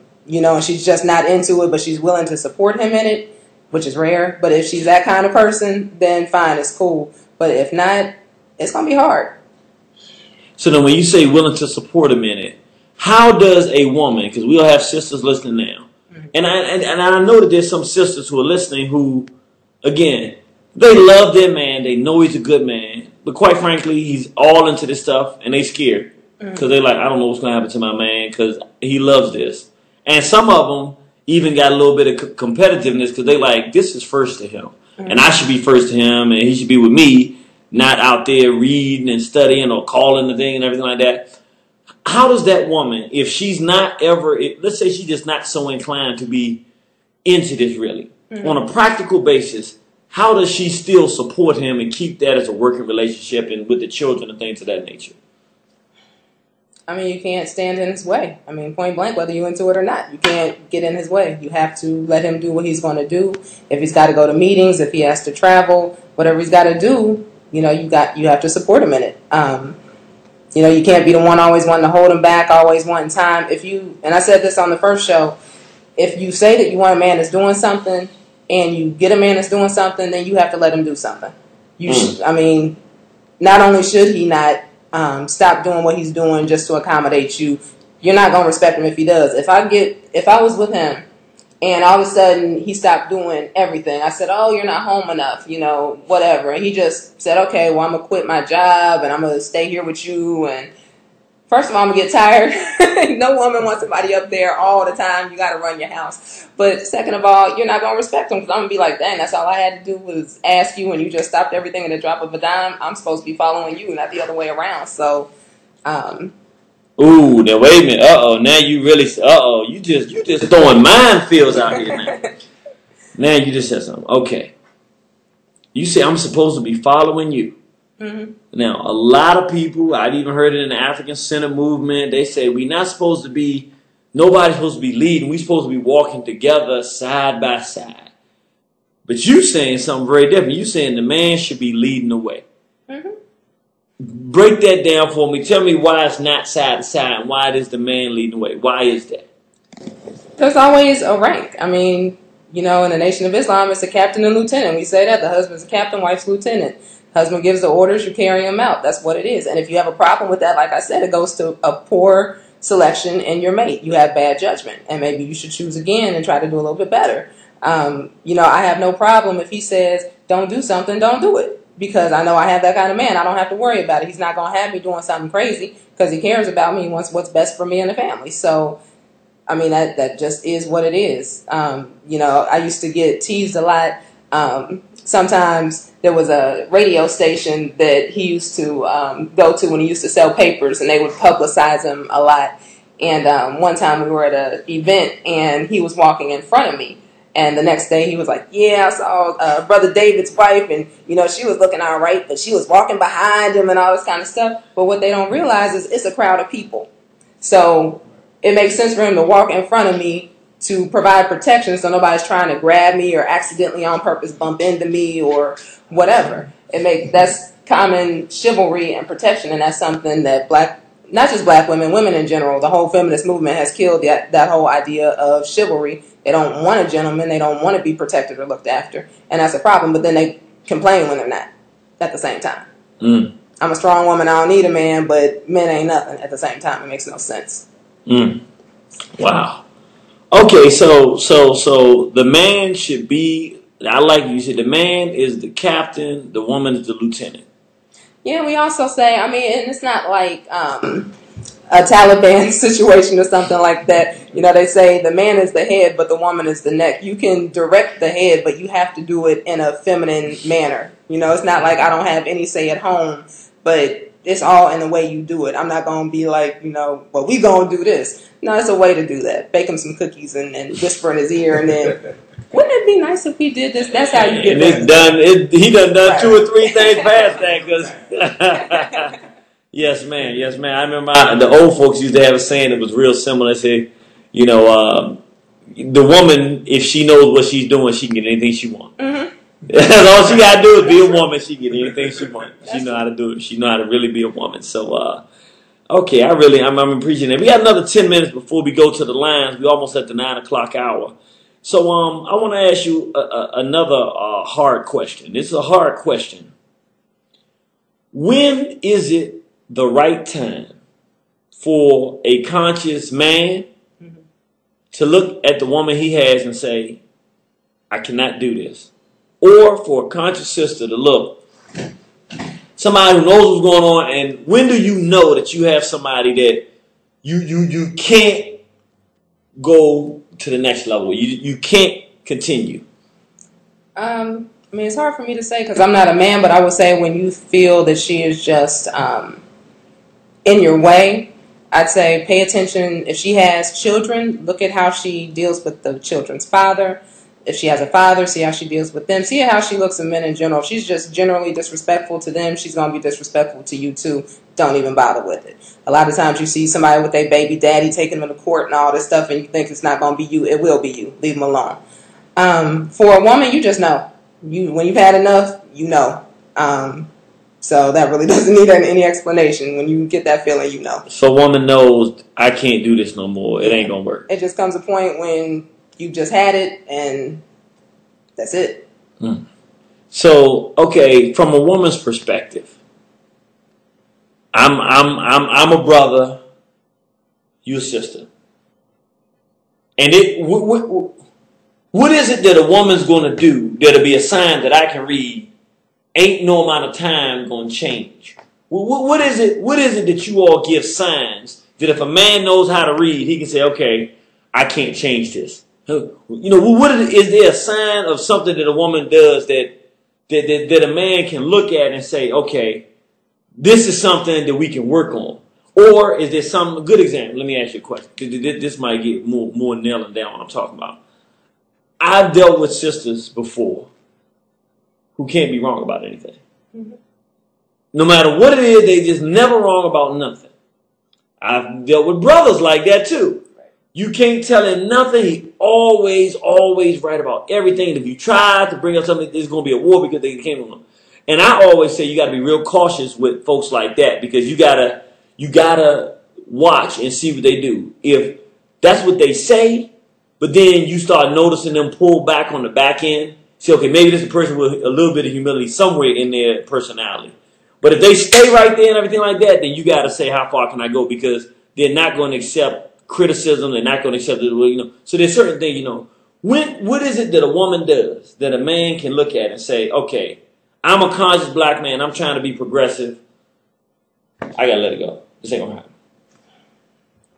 she's just not into it, but she's willing to support him in it, which is rare. But if she's that kind of person, then fine, it's cool. But if not, it's going to be hard. So then when you say willing to support him in it, how does a woman, because we'll have sisters listening now, and I know that there's some sisters who are listening who, again, they love their man, they know he's a good man, but quite frankly, he's all into this stuff, and they scared. Because they're like, I don't know what's going to happen to my man, because he loves this. And some of them even got a little bit of competitiveness, because they like, this is first to him. And I should be first to him, and he should be with me, not out there reading and studying or calling the thing and everything like that. How does that woman, if she's not ever, let's say she's just not so inclined to be into this really, on a practical basis, how does she still support him and keep that as a working relationship and with the children and things of that nature? You can't stand in his way. Point blank, whether you're into it or not, you can't get in his way. You have to let him do what he's going to do. If he's got to go to meetings, if he has to travel, whatever he's got to do, you have to support him in it. You can't be the one always wanting to hold him back, always wanting time. And I said this on the first show, if you say that you want a man that's doing something and you get a man that's doing something, then you have to let him do something. Not only should he not stop doing what he's doing just to accommodate you, you're not going to respect him if he does. If I was with him and all of a sudden he stopped doing everything, I said, oh, you're not home enough, whatever. And he just said, okay, well, I'm going to quit my job and I'm going to stay here with you. And First of all, I'm going to get tired. No woman wants somebody up there all the time. You got to run your house. But second of all, you're not going to respect them because I'm going to be like, dang, that's all I had to do was ask you and you just stopped everything at the drop of a dime. I'm supposed to be following you, not the other way around. So, ooh, now wait a minute. Now you really, you just throwing minefields out here now. Now you just said something. Okay. You say I'm supposed to be following you. Mm-hmm. Now, a lot of people, I've even heard it in the African Center movement, they say we're not supposed to be, nobody's supposed to be leading. We're supposed to be walking together side by side. But you saying something very different. You saying the man should be leading the way. Mm-hmm. Break that down for me. Tell me why it's not side to side and why it is the man leading the way. Why is that? There's always a rank. I mean, you know, in the Nation of Islam, it's a captain and lieutenant. We say that. The husband's a captain, wife's lieutenant. Husband gives the orders, you carry them out. That's what it is. And if you have a problem with that, like I said, it goes to a poor selection in your mate. You have bad judgment. And maybe you should choose again and try to do a little bit better. You know, I have no problem if he says, don't do something, don't do it. Because I know I have that kind of man. I don't have to worry about it. He's not going to have me doing something crazy because he cares about me and wants what's best for me and the family. So, I mean, that just is what it is. You know, I used to get teased a lot. Sometimes there was a radio station that he used to go to when he used to sell papers, and they would publicize him a lot. And one time we were at an event, and he was walking in front of me. And the next day he was like, yeah, I saw Brother David's wife, and, you know, she was looking all right, but she was walking behind him and all this kind of stuff. But what they don't realize is it's a crowd of people. So it makes sense for him to walk in front of me to provide protection so nobody's trying to grab me or accidentally on purpose bump into me or whatever. That's common chivalry and protection, and that's something that not just black women, women in general, the whole feminist movement has killed that whole idea of chivalry. They don't want a gentleman. They don't want to be protected or looked after, and that's a problem. But then they complain when they're not at the same time. Mm. I'm a strong woman. I don't need a man, but men ain't nothing at the same time. It makes no sense. Mm. Wow. Okay, so the man should be, I like you said, the man is the captain, the woman is the lieutenant. Yeah, we also say, I mean, and it's not like a Taliban situation or something like that. You know, they say the man is the head, but the woman is the neck. You can direct the head, but you have to do it in a feminine manner. You know, it's not like I don't have any say at home, but it's all in the way you do it. I'm not going to be like, you know, well, we going to do this. No, it's a way to do that. Bake him some cookies and whisper in his ear, and then, wouldn't it be nice if we did this? That's how you get it done. He done right. 2 or 3 things past that. Cause yes, man. I remember the old folks used to have a saying that was real similar. They say, you know, the woman, if she knows what she's doing, she can get anything she wants. Mm-hmm. All she got to do is be a woman. She can get anything she wants. She know how to do it. She know how to really be a woman. So, okay, I'm appreciating it. We got another 10 minutes before we go to the lines. We're almost at the 9 o'clock hour. So I want to ask you another hard question. This is a hard question. When is it the right time for a conscious man to look at the woman he has and say, I cannot do this? Or for a conscious sister to look, somebody who knows what's going on, and when do you know that you have somebody that you can't go to the next level? You can't continue. I mean, it's hard for me to say because I'm not a man, but I would say when you feel that she is just in your way, I'd say pay attention. If she has children, look at how she deals with the children's father. If she has a father, see how she deals with them. See how she looks at men in general. If she's just generally disrespectful to them, she's going to be disrespectful to you too. Don't even bother with it. A lot of times you see somebody with their baby daddy taking them to court and all this stuff, and you think it's not going to be you. It will be you. Leave them alone. For a woman, you just know. When you've had enough, you know. So that really doesn't need any explanation. When you get that feeling, you know. So a woman knows, I can't do this no more. It ain't going to work. It just comes a point when you just had it, and that's it. So, okay, from a woman's perspective, I'm a brother, you a sister, and what is it that a woman's going to do that'll be a sign that I can read? Ain't no amount of time going to change. What is it? What is it that you all give signs that if a man knows how to read, he can say, okay, I can't change this. You know, is there a sign of something that a woman does that a man can look at and say, okay, this is something that we can work on? Or is there some good example? Let me ask you a question. This might get more nailing down what I'm talking about. I've dealt with sisters before who can't be wrong about anything. Mm-hmm. No matter what it is, they just never wrong about nothing. I've dealt with brothers like that too. You can't tell him nothing. He always right about everything. And if you try to bring up something, there's going to be a war because they came on. And I always say you got to be real cautious with folks like that because you gotta watch and see what they do. If that's what they say, but then you start noticing them pull back on the back end, say, okay, maybe this is a person with a little bit of humility somewhere in their personality. But if they stay right there and everything like that, then you got to say, how far can I go? Because they're not going to accept criticism. They're not going to accept it. You know. So there's certain things, you know. What is it that a woman does that a man can look at and say, okay, I'm a conscious black man. I'm trying to be progressive. I got to let it go. This ain't going to happen.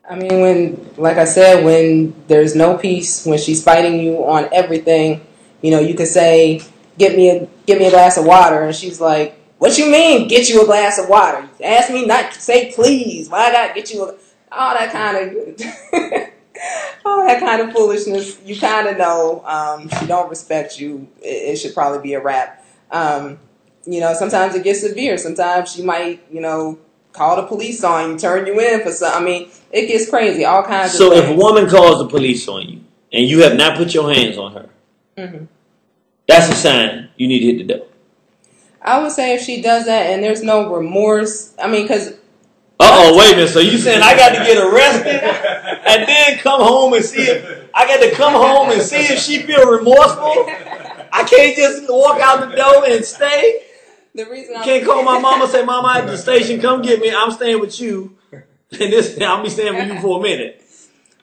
I mean, when, like I said, when there's no peace, when she's fighting you on everything, you know, you could say, get me a glass of water. And she's like, what you mean, get you a glass of water? You ask me not to say please. Why I got to get you all that kind of foolishness. You kind of know she don't respect you. It should probably be a wrap. You know, sometimes it gets severe. Sometimes she might, you know, call the police on you, turn you in for something. I mean, it gets crazy. All kinds of things. So if a woman calls the police on you and you have not put your hands on her, mm-hmm. That's a sign you need to hit the door. I would say if she does that and there's no remorse, I mean, because... wait a minute. So you saying I got to get arrested and then come home and see if she feel remorseful? I can't just walk out the door and stay? The reason you can't call my mama and say, Mama, I'm at the station, come get me. I'm staying with you. And I'll be staying with you for a minute.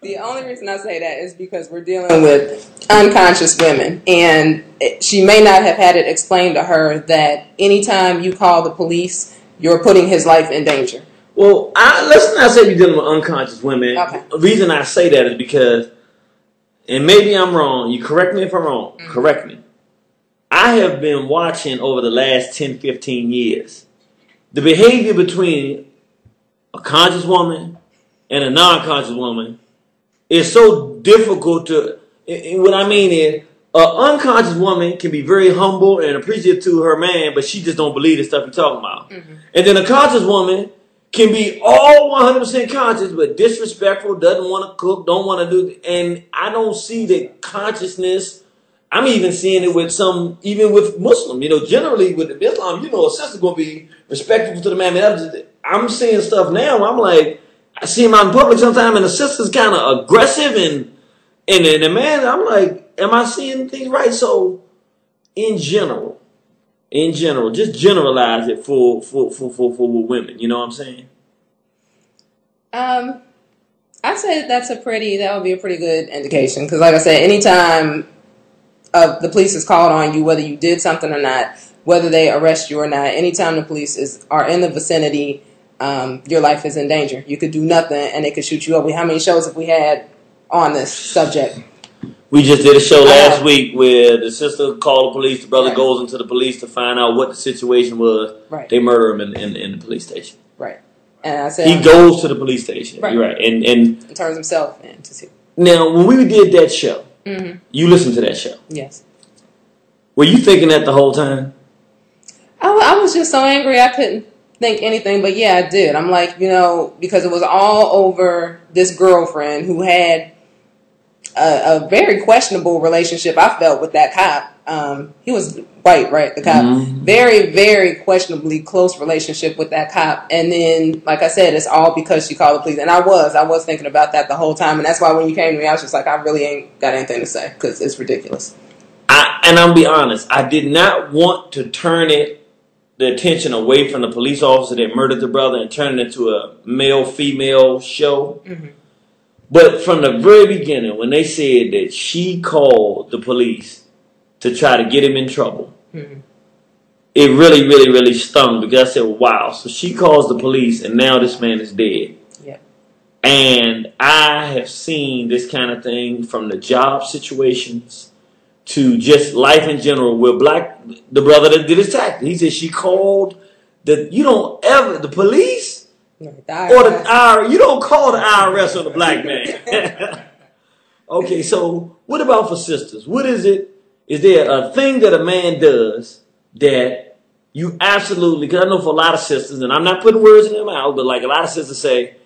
The only reason I say that is because we're dealing with unconscious women. And she may not have had it explained to her that anytime you call the police, you're putting his life in danger. Well, let's not say you're dealing with unconscious women. Okay. The reason I say that is because, and maybe I'm wrong, you correct me if I'm wrong, mm-hmm. Correct me. I have been watching over the last 10, 15 years the behavior between a conscious woman and a non-conscious woman is so difficult to... What I mean is, an unconscious woman can be very humble and appreciative to her man, but she just don't believe the stuff he's talking about. Mm-hmm. And then a conscious woman can be all 100% conscious, but disrespectful, doesn't want to cook, don't want to do... And I don't see that consciousness... I'm even seeing it with even with Muslim. You know, generally with Islam, you know, a sister's going to be respectful to the man. I'm seeing stuff now. I'm like, I see him out in public sometimes, and the sister's kind of aggressive, and the man, I'm like, am I seeing things right? So, in general, just generalize it for women. You know what I'm saying? I'd say that would be a pretty good indication, because like I said, anytime the police is called on you, whether you did something or not, whether they arrest you or not, anytime the police are in the vicinity, your life is in danger. You could do nothing and they could shoot you up. How many shows have we had on this subject? We just did a show last week where the sister called the police, the brother goes into the police to find out what the situation was. Right. They murder him in the police station. Right. And I said, he goes to the police station. Right. You're right. And turns himself in to see. Now, when we did that show, mm-hmm. You listened to that show. Yes. Were you thinking that the whole time? I was just so angry I couldn't think anything, but yeah, I did. I'm like, you know, because it was all over this girlfriend who had a very questionable relationship, I felt, with that cop. He was white, right? The cop. Mm-hmm. Very, very questionably close relationship with that cop. And then, like I said, it's all because she called the police. And I was thinking about that the whole time. And that's why when you came to me, I was just like, I really ain't got anything to say because it's ridiculous. And I'll be honest, I did not want to turn the attention away from the police officer that murdered the brother and turn it into a male-female show. Mm-hmm. But from the very beginning, when they said that she called the police to try to get him in trouble, mm-hmm. it really, really, really stung because I said, wow. So she calls the police and now this man is dead. Yep. And I have seen this kind of thing from the job situations to just life in general where the brother that did his tax, he said she called the police or the IRS. You don't call the IRS on the black man. Okay, so what about for sisters? What is it? Is there a thing that a man does that you absolutely, because I know for a lot of sisters, and I'm not putting words in their mouth, but like a lot of sisters say,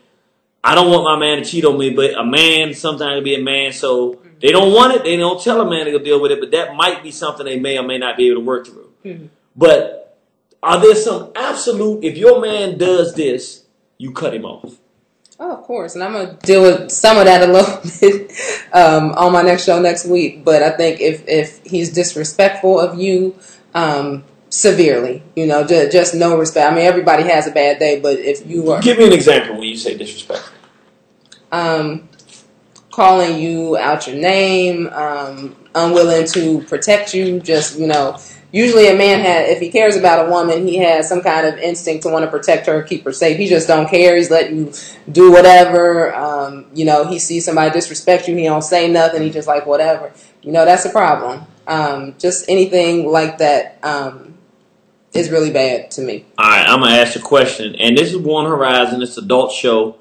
I don't want my man to cheat on me, but a man sometimes will be a man, so they don't want it, they don't tell a man to go deal with it, but that might be something they may or may not be able to work through. Mm-hmm. But are there some absolute, if your man does this, you cut him off? Oh, of course, and I'm going to deal with some of that a little bit on my next show next week. But I think if he's disrespectful of you severely, just no respect. I mean, everybody has a bad day, but if you are... Give me an example when you say disrespectful. Calling you out your name, unwilling to protect you, just, Usually a man if he cares about a woman, he has some kind of instinct to want to protect her, keep her safe. He just don't care. He's letting you do whatever. He sees somebody disrespect you. He don't say nothing. He just like, whatever. That's a problem. Just anything like that is really bad to me. All right, I'm going to ask a question. And this is Born Horizon. It's an adult show.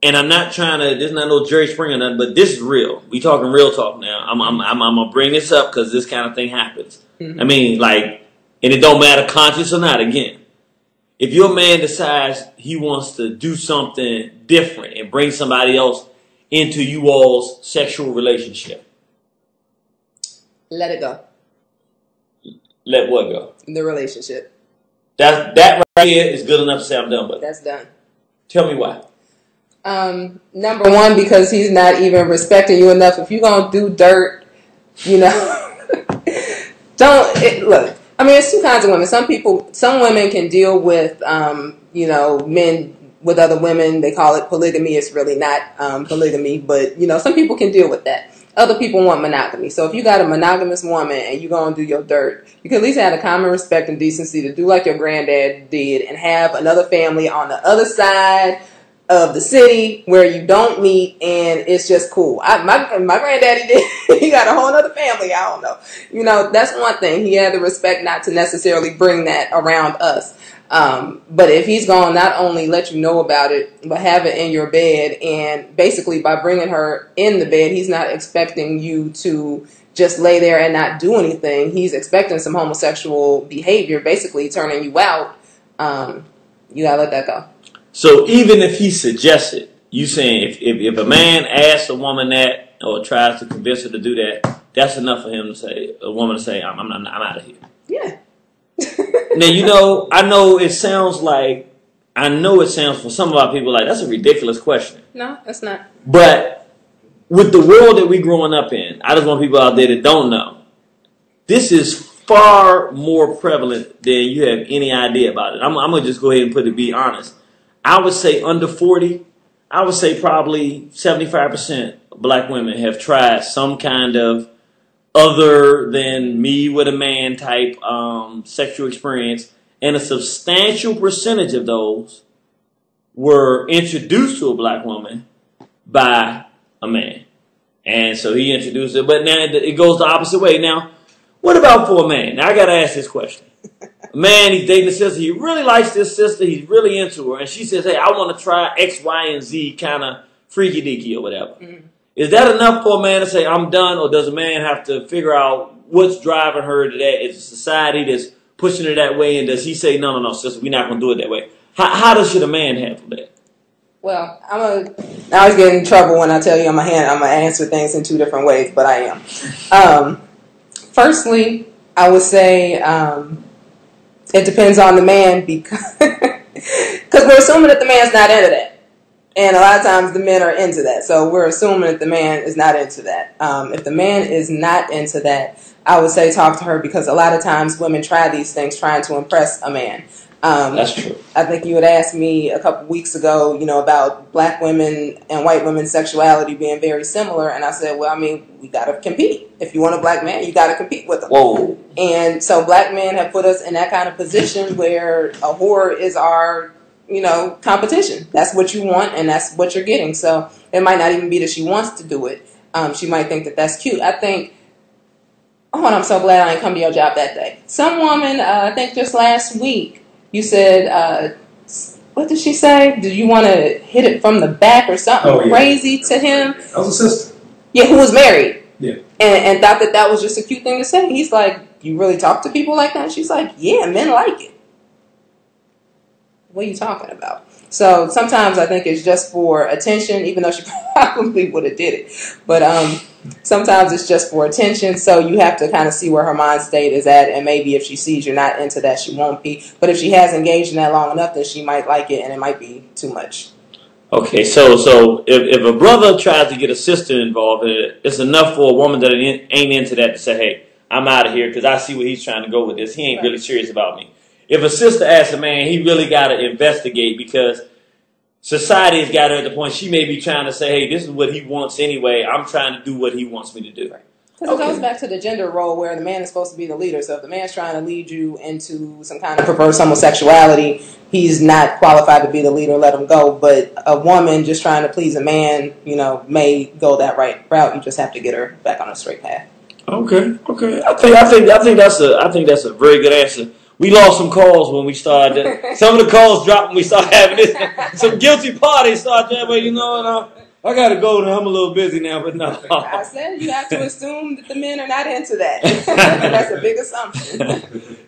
And I'm not trying to, this is not no Jerry Springer or nothing, but this is real. We talking real talk now. I'm going to bring this up because this kind of thing happens. Mm-hmm. I mean, and it don't matter conscious or not, again. If your man decides he wants to do something different and bring somebody else into you all's sexual relationship. Let it go. Let what go? The relationship. That right here is good enough to say I'm done with it. That's done. Tell me why. Number one, because he's not even respecting you enough. If you're going to do dirt, look, I mean, it's two kinds of women. Some women can deal with, men with other women. They call it polygamy. It's really not polygamy, but, some people can deal with that. Other people want monogamy. So if you got a monogamous woman and you're going to do your dirt, you can at least have the common respect and decency to do like your granddad did and have another family on the other side of the city where you don't meet, and it's just cool. My granddaddy did. He got a whole other family. I don't know. That's one thing. He had the respect not to necessarily bring that around us. But if he's going to not only let you know about it, but have it in your bed, and basically by bringing her in the bed, he's not expecting you to just lay there and not do anything. He's expecting some homosexual behavior, basically turning you out. You got to let that go. So even if he suggests it, you saying if a man asks a woman that or tries to convince her to do that, that's enough for him to say, a woman to say, I'm out of here. Yeah. Now, I know it sounds for some of our people like that's a ridiculous question. No, that's not. But with the world that we're growing up in, I just want people out there that don't know. This is far more prevalent than you have any idea about it. I'm going to just go ahead and be honest. I would say under 40, I would say probably 75% of black women have tried some kind of other than me with a man type sexual experience. And a substantial percentage of those were introduced to a black woman by a man. And so he introduced it. But now it goes the opposite way. Now, what about for a man? Now, I got to ask this question. A man, he's dating a sister. He really likes this sister. He's really into her. And she says, hey, I want to try X, Y, and Z kind of freaky deaky or whatever. Mm-hmm. Is that enough for a man to say, I'm done? Or does a man have to figure out what's driving her to that? Is it society that's pushing her that way? And does he say, no, sister, we're not going to do it that way? How should a man handle that? Well, I always get in trouble when I tell you I'm going to answer things in two different ways, but I am. Firstly, I would say it depends on the man because we're assuming that the man's not into that. And a lot of times the men are into that. So we're assuming that the man is not into that. If the man is not into that, I would say talk to her because a lot of times women try these things trying to impress a man. That's true. I think you had asked me a couple weeks ago, about black women and white women's sexuality being very similar. And I said, well, I mean, we got to compete. If you want a black man, you got to compete with him. Whoa. And so black men have put us in that kind of position where a whore is our, competition. That's what you want and that's what you're getting. So it might not even be that she wants to do it. She might think that that's cute. I think, and I'm so glad I didn't come to your job that day. Some woman, I think just last week, you said, what did she say? Did you want to hit it from the back or something crazy to him? That was a sister. Yeah, who was married. Yeah. And thought that was just a cute thing to say. He's like, you really talk to people like that? She's like, yeah, men like it. What are you talking about? So sometimes I think it's just for attention, even though she probably would have did it. But sometimes it's just for attention, so you have to kind of see where her mind state is at, and maybe if she sees you're not into that, she won't be. But if she has engaged in that long enough, then she might like it, and it might be too much. Okay, so if a brother tries to get a sister involved in it, it's enough for a woman that ain't into that to say, hey, I'm out of here because I see where he's trying to go with this. He ain't really serious about me. If a sister asks a man, he really got to investigate because society has got her at the point she may be trying to say, hey, this is what he wants anyway. I'm trying to do what he wants me to do. Because it goes back to the gender role where the man is supposed to be the leader. So if the man's trying to lead you into some kind of perverse homosexuality, he's not qualified to be the leader, let him go. But a woman just trying to please a man, may go that right route. You just have to get her back on a straight path. Okay. I think that's a very good answer. We lost some calls when we started. Some of the calls dropped when we started having this. Some guilty parties started. But I got to go now. I'm a little busy now, but no. I said you have to assume that the men are not into that. That's a big assumption.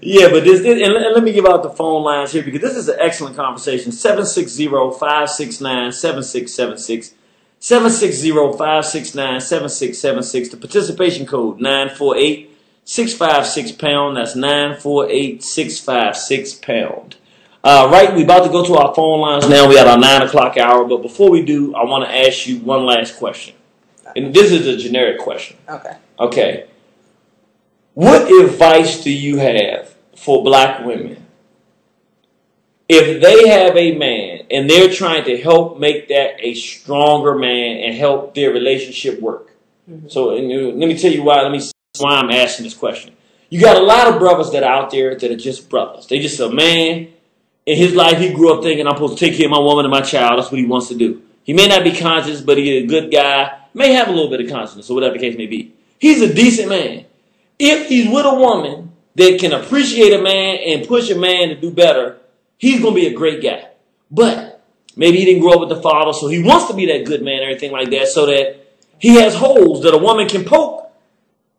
Yeah, but and let me give out the phone lines here because this is an excellent conversation. 760-569-7676. 760-569-7676. The participation code 948-656-pound. That's 948-656-pound. Right, we're about to go to our phone lines now. We have our 9 o'clock hour. But before we do, I want to ask you one last question. And this is a generic question. Okay. What advice do you have for black women if they have a man and they're trying to help make that a stronger man and help their relationship work? Mm-hmm. So let me tell you why I'm asking this question. You got a lot of brothers that are out there that are just brothers. They just a man. In his life, he grew up thinking, I'm supposed to take care of my woman and my child. That's what he wants to do. He may not be conscious, but he's a good guy. May have a little bit of consciousness, or whatever the case may be. He's a decent man. If he's with a woman that can appreciate a man and push a man to do better, he's going to be a great guy. But maybe he didn't grow up with the father, so he wants to be that good man and everything like that, so that he has holes that a woman can poke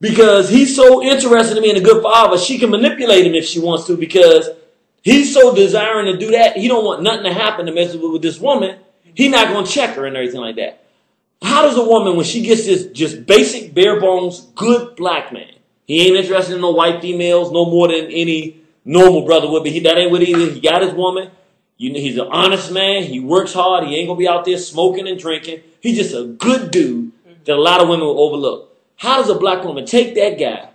because he's so interested in being a good father, she can manipulate him if she wants to because he's so desiring to do that. He don't want nothing to happen to mess with this woman. He's not going to check her and everything like that. How does a woman, when she gets this just basic, bare bones, good black man, he ain't interested in no white females no more than any normal brother would be. That ain't what he is. He got his woman. He's an honest man. He works hard. He ain't going to be out there smoking and drinking. He's just a good dude that a lot of women will overlook. How does a black woman take that guy,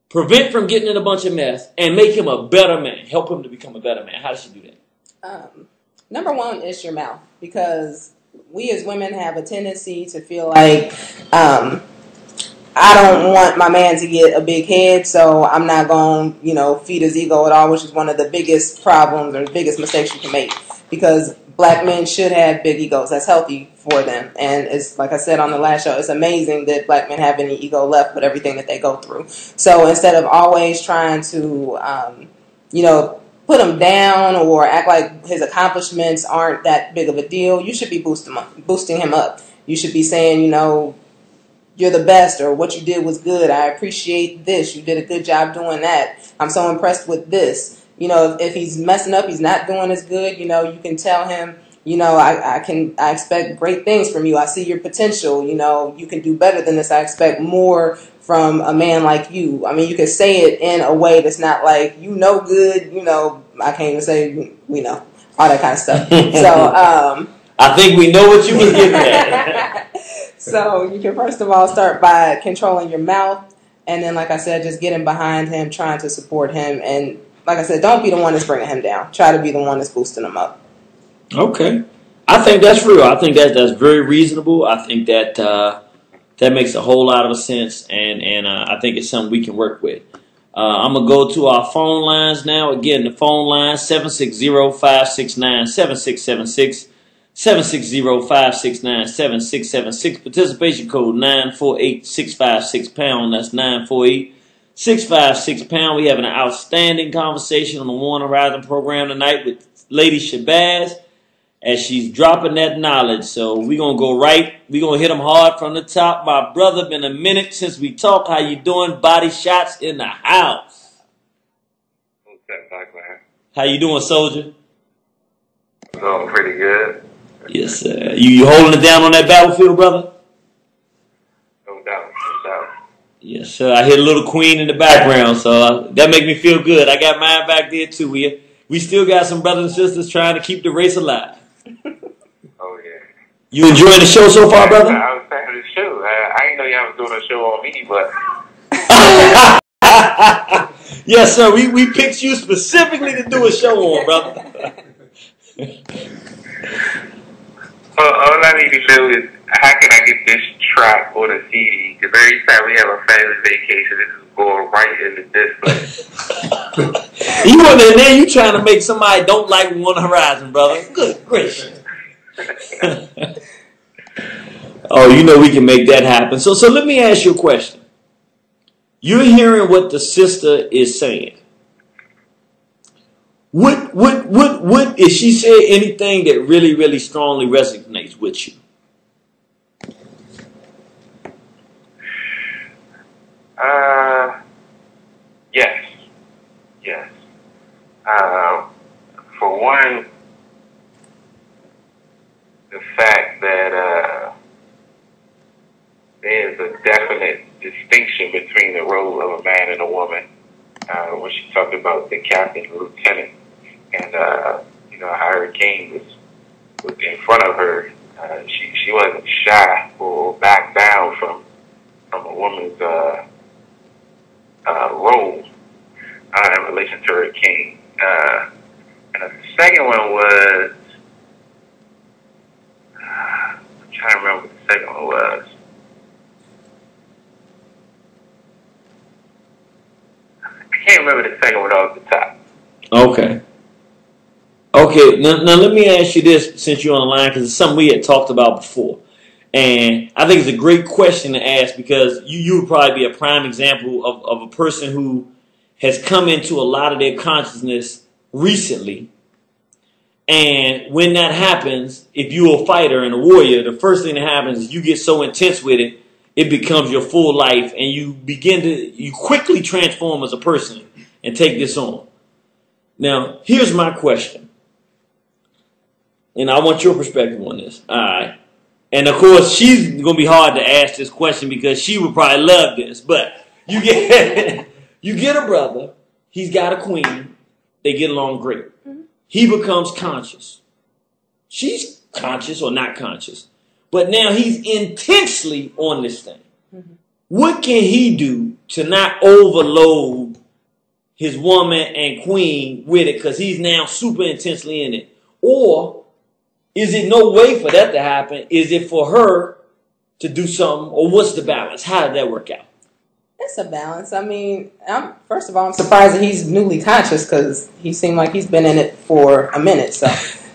prevent from getting in a bunch of mess, and make him a better man, help him to become a better man? How does she do that? Number one is your mouth, because we as women have a tendency to feel like, I don't want my man to get a big head, so I'm not going to, feed his ego at all, which is one of the biggest problems or the biggest mistakes you can make, because black men should have big egos. That's healthy for them. And it's like I said on the last show, it's amazing that black men have any ego left with everything that they go through. So instead of always trying to, put him down or act like his accomplishments aren't that big of a deal, you should be boosting him up. You should be saying, you're the best, or what you did was good. I appreciate this. You did a good job doing that. I'm so impressed with this. If he's messing up, he's not doing as good, you can tell him, I expect great things from you. I see your potential. You can do better than this. I expect more from a man like you. I mean, you can say it in a way that's not like, good, I can't even say, all that kind of stuff. So, I think we know what you was getting at. So you can first of all start by controlling your mouth. And then, like I said, just getting behind him, trying to support him, and like I said, don't be the one that's bringing him down. Try to be the one that's boosting him up. Okay. I think that's real. I think that's very reasonable. I think that that makes a whole lot of sense, and I think it's something we can work with. I'm going to go to our phone lines now. Again, the phone line, 760-569-7676, 760-569-7676. Participation code 948-656-pound. That's 948-656-pound. We having an outstanding conversation on the Warner Rising program tonight with Lady Shabazz as she's dropping that knowledge. So we're going to go right. We're going to hit them hard from the top. My brother, been a minute since we talked. How you doing? Body shots in the house. What's that, Doc, man? How you doing, soldier? Doing pretty good. Yes, sir. You holding it down on that battlefield, brother? No doubt, no doubt. Yes, sir. I hear a little Queen in the background, so that make me feel good. I got mine back there, too. We still got some brothers and sisters trying to keep the race alive. Oh, yeah. You enjoying the show so far, brother? I was saying the show. I didn't know y'all was doing a show on me, but... Yes, sir. We picked you specifically to do a show on, brother. All I need to know is, how can I get this track or the CD? Because every time we have a family vacation, this is going right in the display. You went in there, you trying to make somebody don't like Warner Horizon, brother. Good gracious. Oh, you know we can make that happen. So let me ask you a question. You're hearing what the sister is saying. What if she said anything that really, really strongly resonates with you? Yes. For one, the fact that there's a definite distinction between the role of a man and a woman. When she talked about the captain, lieutenant, and Hurricane was in front of her. She wasn't shy or backed down from a woman's role in relation to her king. And the second one was, I'm trying to remember what the second one was. I can't remember the second one off the top. Okay. Now let me ask you this, since you're on the line, because it's something we had talked about before. And I think it's a great question to ask, because you would probably be a prime example of a person who has come into a lot of their consciousness recently. And when that happens, if you're a fighter and a warrior, the first thing that happens is you get so intense with it, it becomes your full life, and you quickly transform as a person and take this on. Now, here's my question. And I want your perspective on this. All right. And of course, she's going to be hard to ask this question because she would probably love this. But you get a brother. He's got a queen. They get along great. Mm-hmm. He becomes conscious. She's conscious or not conscious. But now he's intensely on this thing. Mm-hmm. What can he do to not overload his woman and queen with it because he's now super intensely in it? Or is it no way for that to happen? Is it for her to do something? Or what's the balance? How did that work out? It's a balance. I mean, first of all, I'm surprised that he's newly conscious because he seemed like he's been in it for a minute. So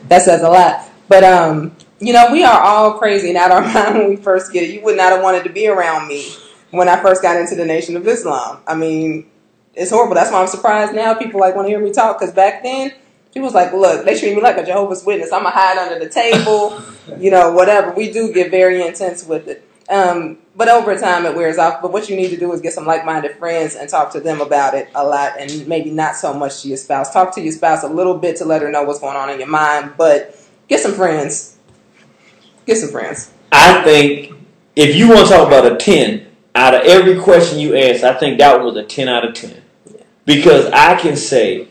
that says a lot. But, we are all crazy in our mind when we first get it. You would not have wanted to be around me when I first got into the Nation of Islam. I mean, it's horrible. That's why I'm surprised now people want to hear me talk, because back then, people was like, look, they treat me like a Jehovah's Witness. I'm going to hide under the table, whatever. We do get very intense with it. But over time, it wears off. But what you need to do is get some like-minded friends and talk to them about it a lot, and maybe not so much to your spouse. Talk to your spouse a little bit to let her know what's going on in your mind, but get some friends. Get some friends. I think if you want to talk about a 10, out of every question you asked, I think that was a 10 out of 10. Yeah. Because I can say,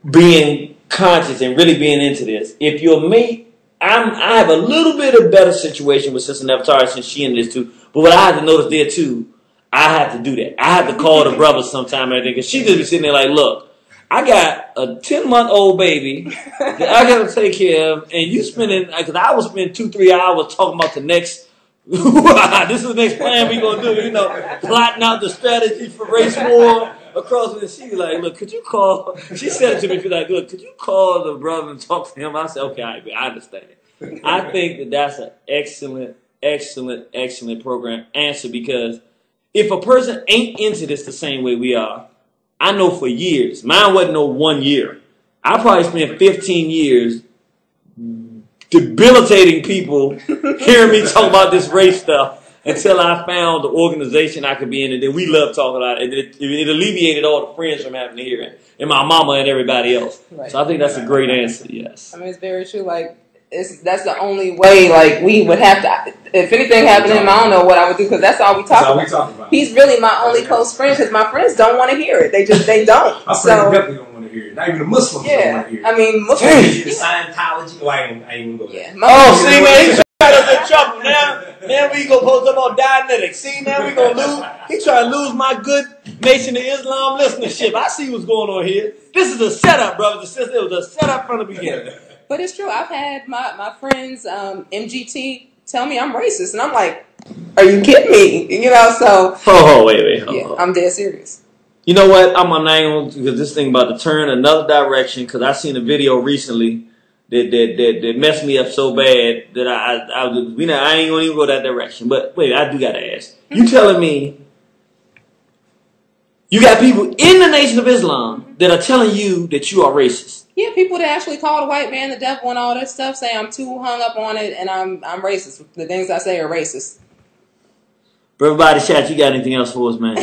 being conscious and really being into this, if your mate, I have a little bit of better situation with Sister Nefertari since she in this too, but what I have to notice there too, I have to do that. I have to call the brother sometime and everything, because she just be sitting there like, look, I got a 10-month-old baby that I got to take care of, and you spending, because I was spending 2-3 hours talking about the next, this is the next plan we going to do, you know, plotting out the strategy for race war across. And she was like, look, could you call, she said it to me, she was like, look, could you call the brother and talk to him? I said, okay, I understand. I think that that's an excellent program answer, because if a person ain't into this the same way we are, I know for years, mine wasn't no 1 year. I probably spent 15 years debilitating people hearing me talk about this race stuff until I found the organization I could be in, and then we love talking about it. It alleviated all the friends from having to hear it, and my mama and everybody else. Right. So I think that's a great answer, yes. I mean, it's very true. Like, that's the only way, like, we would have to, if anything happened to him, I don't know what I would do, because that's all we talk about. He's really my only close friend, because my friends don't want to hear it. They don't. My friends definitely don't want to hear it. Not even the Muslims don't want to hear it. I mean, Muslims. The Scientology. Oh, I ain't even going to go there. See, man, he's trying to get in trouble now. We gonna post up on Dianetics. See, now we gonna lose. He trying to lose my good Nation of Islam listenership. I see what's going on here. This is a setup, brothers and sisters. It was a setup from the beginning. But it's true. I've had my friends, MGT, tell me I'm racist. And I'm like, are you kidding me? You know, so. Wait. I'm dead serious. You know what? I'm on angle because this thing about to turn another direction, because I seen a video recently that messed me up so bad that I ain't going to even go that direction. But wait, I do got to ask. You telling me you got people in the Nation of Islam that are telling you that you are racist? Yeah, people that actually call the white man the devil and all that stuff, say I'm too hung up on it and I'm racist. The things I say are racist. Brother Body Shot, you got anything else for us, man?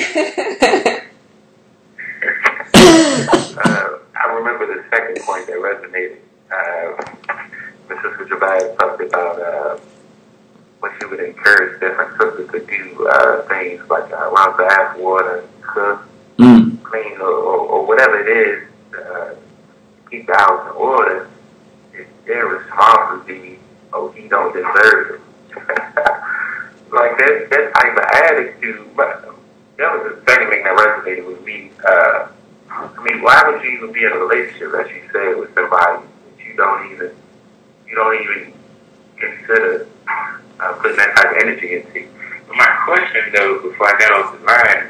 I remember the second point that resonated. Mrs. Jabaz talked about when she would encourage different sisters to do things like run bath water, cook, clean, or whatever it is. Keep the house in order. It's their responsibility. Oh, he don't deserve it. Like that type of attitude. But that was the second thing that resonated with me. I mean, why would you even be in a relationship, as you said, with somebody that you don't even consider putting that type of energy into? But my question, though, before I got off the line,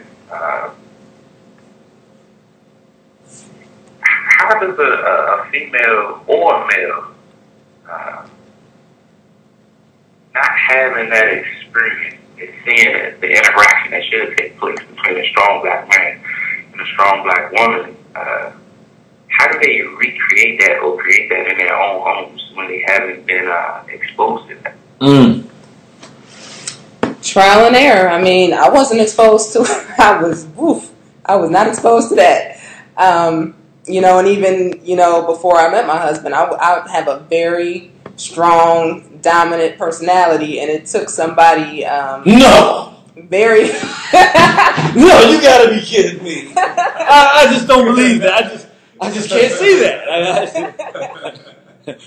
how does a female or a male not having that experience and seeing the interaction that should take place between a strong black man and a strong black woman, how do they recreate that or create that in their own homes when they haven't been exposed to that? Trial and error. I mean, I wasn't exposed to it. I was not exposed to that. You know, and even, you know, before I met my husband, I have a very strong, dominant personality, and it took somebody, very... No, you gotta be kidding me. I just don't believe that. I just can't see that.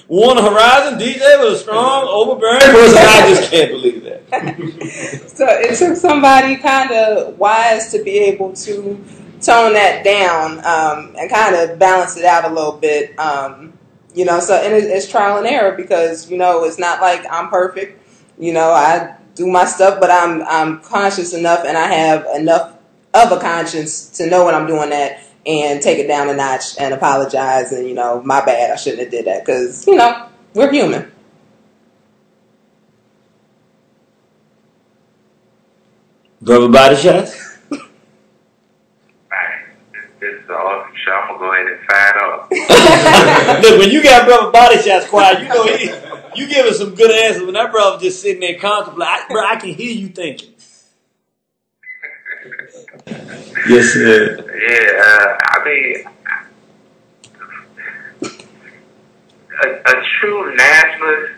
Warner Horizon, DJ with a strong, overbearing person. I just can't believe that. So it took somebody kind of wise to be able to tone that down and kind of balance it out a little bit. You know, so and it's trial and error, because, you know, it's not like I'm perfect. You know, I do my stuff, but I'm conscious enough, and I have enough of a conscience to know when I'm doing that and take it down a notch and apologize, and, you know, my bad, I shouldn't have did that, because, you know, we're human. Brother Body Shots? This is an awesome show. I'm going to go ahead and sign off. Look, when you got Brother Body Shots quiet, you know you giving some good answers. When that brother just sitting there contemplating, I can hear you thinking. Yes, sir. Yeah, I mean, a true nationalist,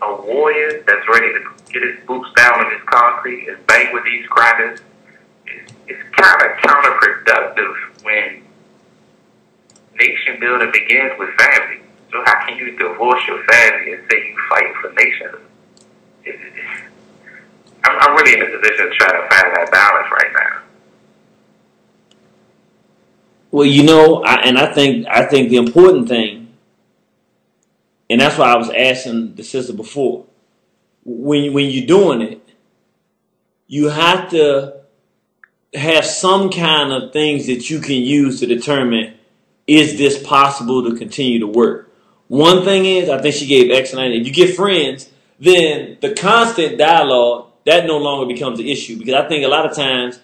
a warrior that's ready to get his boots down on this concrete and bang with these crackers, it's kind of counterproductive when nation building begins with family. So how can you divorce your family and say you fight for nations? I'm really in a position to try to find that balance right now. Well, I think the important thing, and that's why I was asking the sister before, when you're doing it, you have to have some kind of things that you can use to determine, is this possible to continue to work? One thing is, I think she gave excellent. If you get friends, then the constant dialogue, that no longer becomes an issue. Because I think a lot of times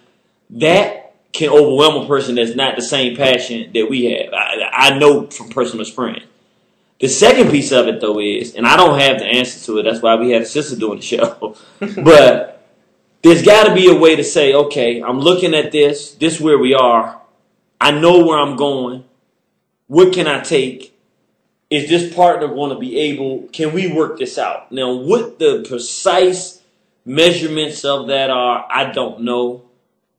that can overwhelm a person that's not the same passion that we have. I know from personal experience. The second piece of it, though, is, and I don't have the answer to it, that's why we had a sister doing the show, but there's got to be a way to say, okay, I'm looking at this is where we are, I know where I'm going, what can I take? Is this partner going to be able, can we work this out? Now, what the precise measurements of that are, I don't know.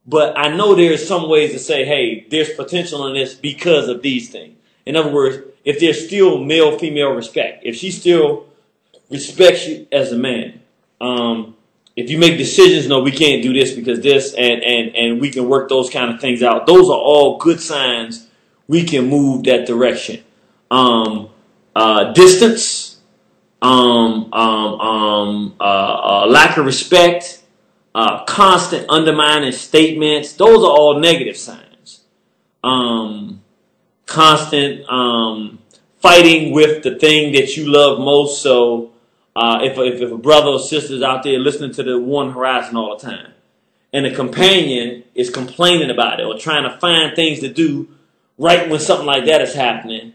But I know there's some ways to say, hey, there's potential in this because of these things. In other words, if there's still male-female respect, if she still respects you as a man, if you make decisions, no, we can't do this because this, and we can work those kind of things out, those are all good signs we can move that direction. Distance, lack of respect, constant undermining statements, those are all negative signs. Constant fighting with the thing that you love most. So if a brother or sister is out there listening to the One Horizon all the time, and the companion is complaining about it or trying to find things to do right when something like that is happening,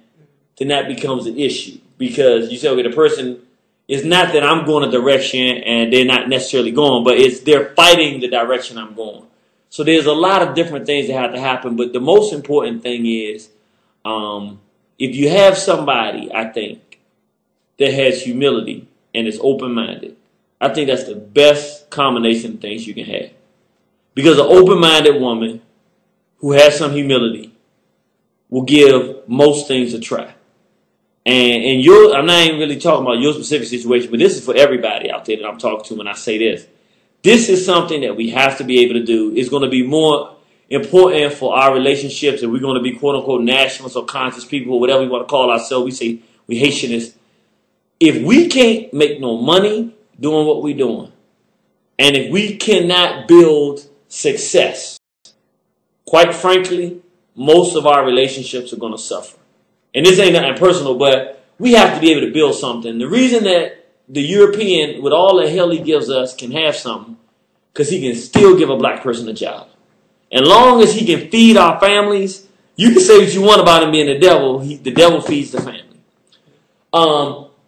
then that becomes an issue. Because you say, okay, the person, it's not that I'm going a direction and they're not necessarily going, but it's they're fighting the direction I'm going. So there's a lot of different things that have to happen. But the most important thing is, if you have somebody, I think, that has humility and is open-minded, I think that's the best combination of things you can have. Because an open-minded woman who has some humility will give most things a try. And I'm not even really talking about your specific situation, but this is for everybody out there that I'm talking to when I say this. This is something that we have to be able to do. It's going to be more important for our relationships, and we're going to be quote-unquote nationalists or conscious people, or whatever we want to call ourselves. We say we Haitianists. If we can't make no money doing what we're doing, and if we cannot build success, quite frankly, most of our relationships are going to suffer. And this ain't nothing personal, but we have to be able to build something. The reason that the European, with all the hell he gives us, can have something, because he can still give a black person a job. And long as he can feed our families, you can say what you want about him being the devil feeds the family.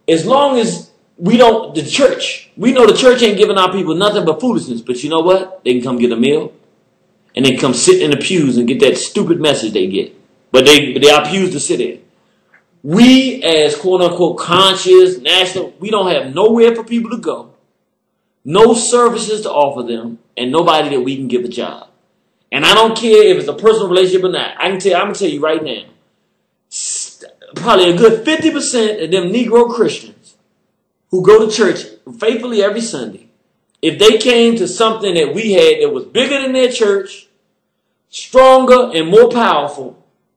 As long as we don't, the church, we know the church ain't giving our people nothing but foolishness, but you know what? They can come get a meal, and they can come sit in the pews and get that stupid message they get. But they are pews to sit in. We, as quote-unquote conscious, national, we don't have nowhere for people to go, no services to offer them, and nobody that we can give a job. And I don't care if it's a personal relationship or not. I'm going to tell you right now, probably a good 50% of them Negro Christians who go to church faithfully every Sunday, if they came to something that we had that was bigger than their church, stronger and more powerful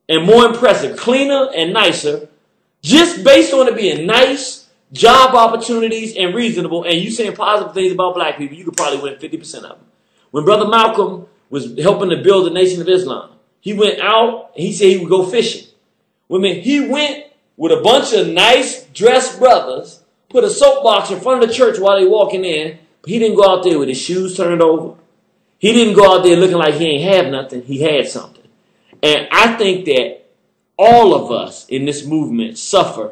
and more impressive, cleaner and nicer, just based on it being nice, job opportunities, and reasonable, and you saying positive things about black people, you could probably win 50% of them. When Brother Malcolm was helping to build the Nation of Islam, he went out, and he said he would go fishing. He went with a bunch of nice dressed brothers, put a soapbox in front of the church while they walking in, but he didn't go out there with his shoes turned over. He didn't go out there looking like he ain't have nothing. He had something. And I think that all of us in this movement suffer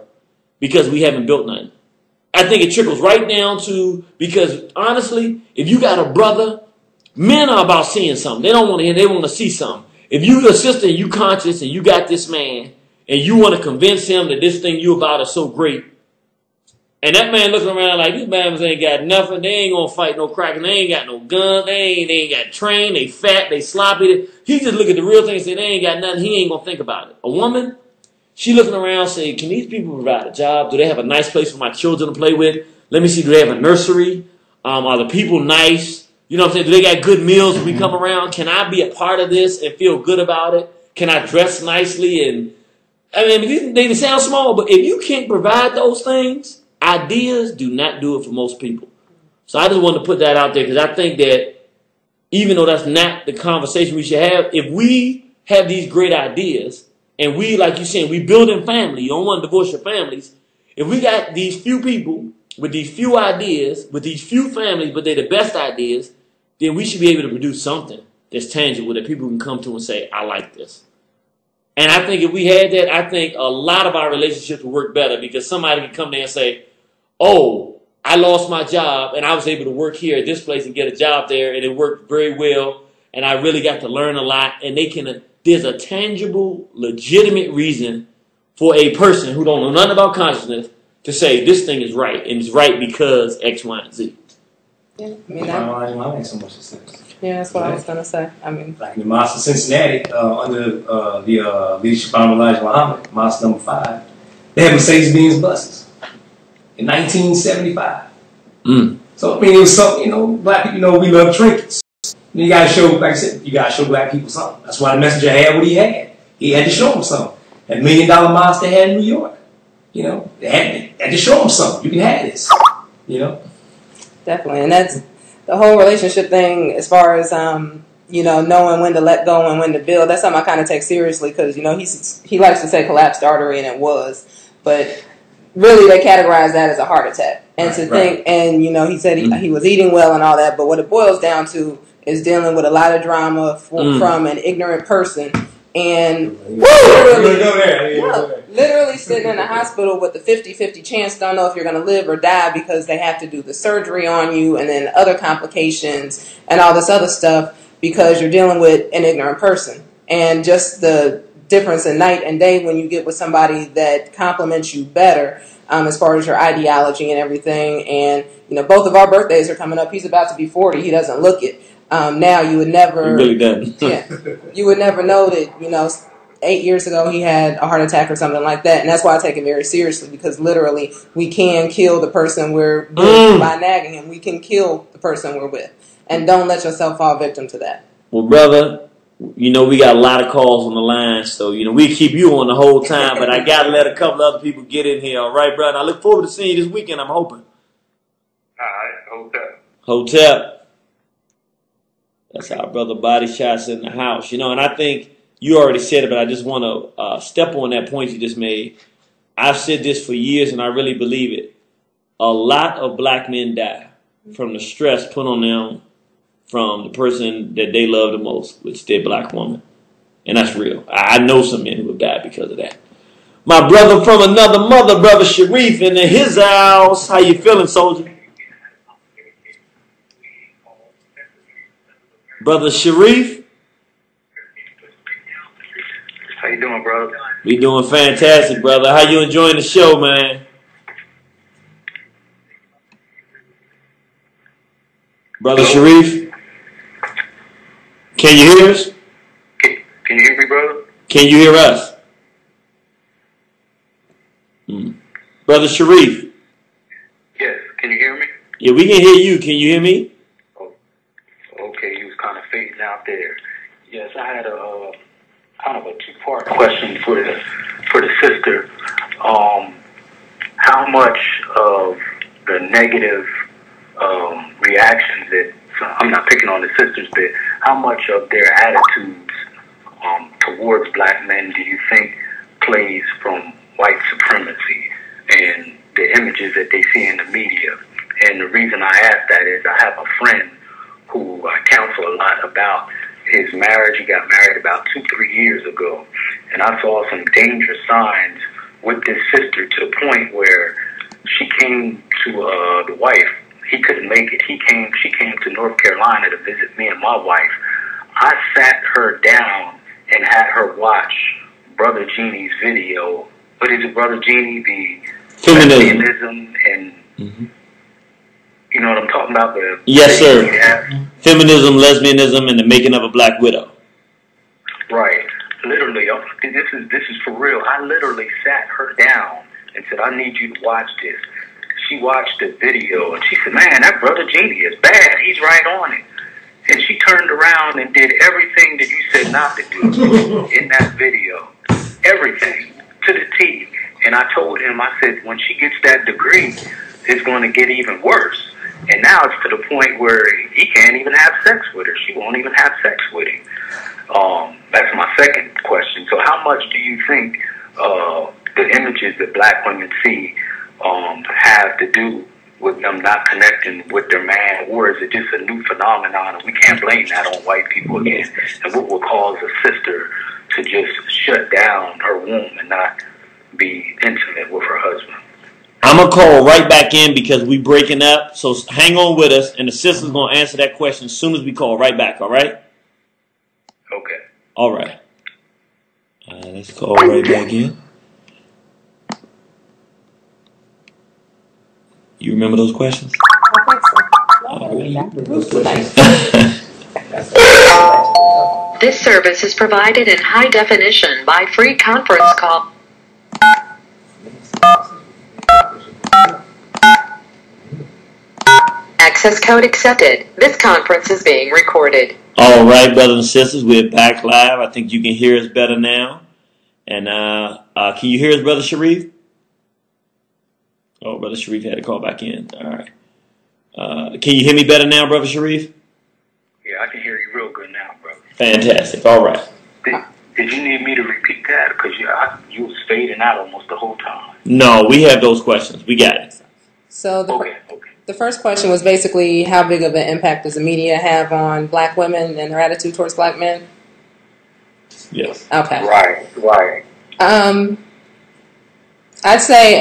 because we haven't built nothing. I think it trickles right down to, because honestly, if you got a brother, men are about seeing something. They don't want to hear, they want to see something. If you a sister and you conscious and you got this man and you want to convince him that this thing you about is so great, and that man looking around like these mamas ain't got nothing, they ain't gonna fight no cracking, they ain't got no gun, they ain't got trained, they fat, they sloppy. He just look at the real thing and say they ain't got nothing, he ain't gonna think about it. A woman, she looking around saying, can these people provide a job? Do they have a nice place for my children to play with? Let me see, do they have a nursery? Are the people nice? You know what I'm saying? Do they got good meals when we come around? Can I be a part of this and feel good about it? Can I dress nicely? And I mean, they sound small, but if you can't provide those things, ideas do not do it for most people. So I just wanted to put that out there because I think that even though that's not the conversation we should have, if we have these great ideas and we, like you saying, we building family, you don't want to divorce your families. If we got these few people with these few ideas, with these few families, but they're the best ideas, then we should be able to produce something that's tangible that people can come to and say, I like this. And I think if we had that, I think a lot of our relationships would work better because somebody can come there and say, oh, I lost my job and I was able to work here at this place and get a job there and it worked very well and I really got to learn a lot. And there's a tangible, legitimate reason for a person who don't know nothing about consciousness to say this thing is right and it's right because X, Y, and Z. Yeah, I mean, that makes so much sense. Yeah, that's what I was gonna say. I mean, like in the Mosque of Cincinnati, under the leadership of Elijah Muhammad, Mosque number 5, they had Mercedes-Benz buses in 1975. So I mean, it was something. Black people, we love trinkets. You gotta show, like I said, you gotta show black people something. That's why the messenger had what he had. He had to show them something. That $1 million mosque they had in New York. They had to show them something. You can have this. Definitely, and that's the whole relationship thing as far as, knowing when to let go and when to build. That's something I kind of take seriously because, he likes to say collapsed artery, and it was. But really, they categorize that as a heart attack. And he said he was eating well and all that, but what it boils down to is dealing with a lot of drama from an ignorant person. And literally sitting in the hospital with a 50-50 chance, don't know if you're going to live or die because they have to do the surgery on you and then other complications and all this other stuff because you're dealing with an ignorant person. And just the difference in night and day when you get with somebody that complements you better as far as your ideology and everything. And, both of our birthdays are coming up. He's about to be 40. He doesn't look it. Now you would never. He really doesn't. Yeah, you would never know that 8 years ago he had a heart attack or something like that, and that's why I take it very seriously because literally we can kill the person we're with by nagging him. We can kill the person we're with, and don't let yourself fall victim to that. Well, brother, we got a lot of calls on the line, so we keep you on the whole time, but I gotta let a couple other people get in here. All right, brother. I look forward to seeing you this weekend. I'm hoping. All right, Hotel. That's our brother Body Shots in the house. And I think you already said it, but I just want to step on that point you just made. I've said this for years, and I really believe it. A lot of black men die from the stress put on them from the person that they love the most, which is their black woman. And that's real. I know some men who have died because of that. My brother from another mother, brother Sharif, in his house. How you feeling, soldier? Brother Sharif? How you doing, bro? We doing fantastic, brother. How you enjoying the show, man? Brother Sharif? Can you hear us? Can you hear me, brother? Can you hear us? Brother Sharif? Yes, can you hear me? Yeah, we can hear you. Can you hear me? Okay, you was kind of fading out there. Yes, I had a kind of a two-part question for the sister. How much of the negative reactions that I'm not picking on the sisters, but how much of their attitudes towards black men do you think plays from white supremacy and the images that they see in the media? And the reason I ask that is I have a friend who I counsel a lot about his marriage. He got married about 2-3 years ago, and I saw some dangerous signs with this sister to the point where she came to the wife. He couldn't make it. She came to North Carolina to visit me and my wife. I sat her down and had her watch Brother Genie's video. What is it, Brother Genie? The feminism and you know what I'm talking about? Yes, sir. Feminism, lesbianism, and the making of a black widow. Right. Literally, this is for real. I literally sat her down and said, I need you to watch this. She watched the video and she said, man, that Brother Genie is bad. He's right on it. And she turned around and did everything that you said not to do in that video. Everything, to the T. And I told him, I said, when she gets that degree, it's going to get even worse. And now it's to the point where he can't even have sex with her. She won't even have sex with him. That's my second question. So how much do you think the images that black women see have to do with them not connecting with their man, or is it just a new phenomenon and we can't blame that on white people again? And what will cause a sister to just shut down her womb and not be intimate with her husband? I'm going to call right back in because we breaking up. So hang on with us, and the sister's going to answer that question as soon as we call right back, all right? Okay. All right. Let's call right back in. You remember those questions? This service is provided in high definition by free conference call. Access code accepted. This conference is being recorded. All right, brothers and sisters, we're back live. I think you can hear us better now. And can you hear us, Brother Sharif? Oh, Brother Sharif had to call back in. All right. Can you hear me better now, Brother Sharif? Yeah, I can hear you real good now, brother. Fantastic. All right. Did you need me to repeat that? Because you was fading out almost the whole time. No, we have those questions. We got it. So Okay. the first question was basically how big of an impact does the media have on black women and their attitude towards black men? Yes. Okay. Right. I'd say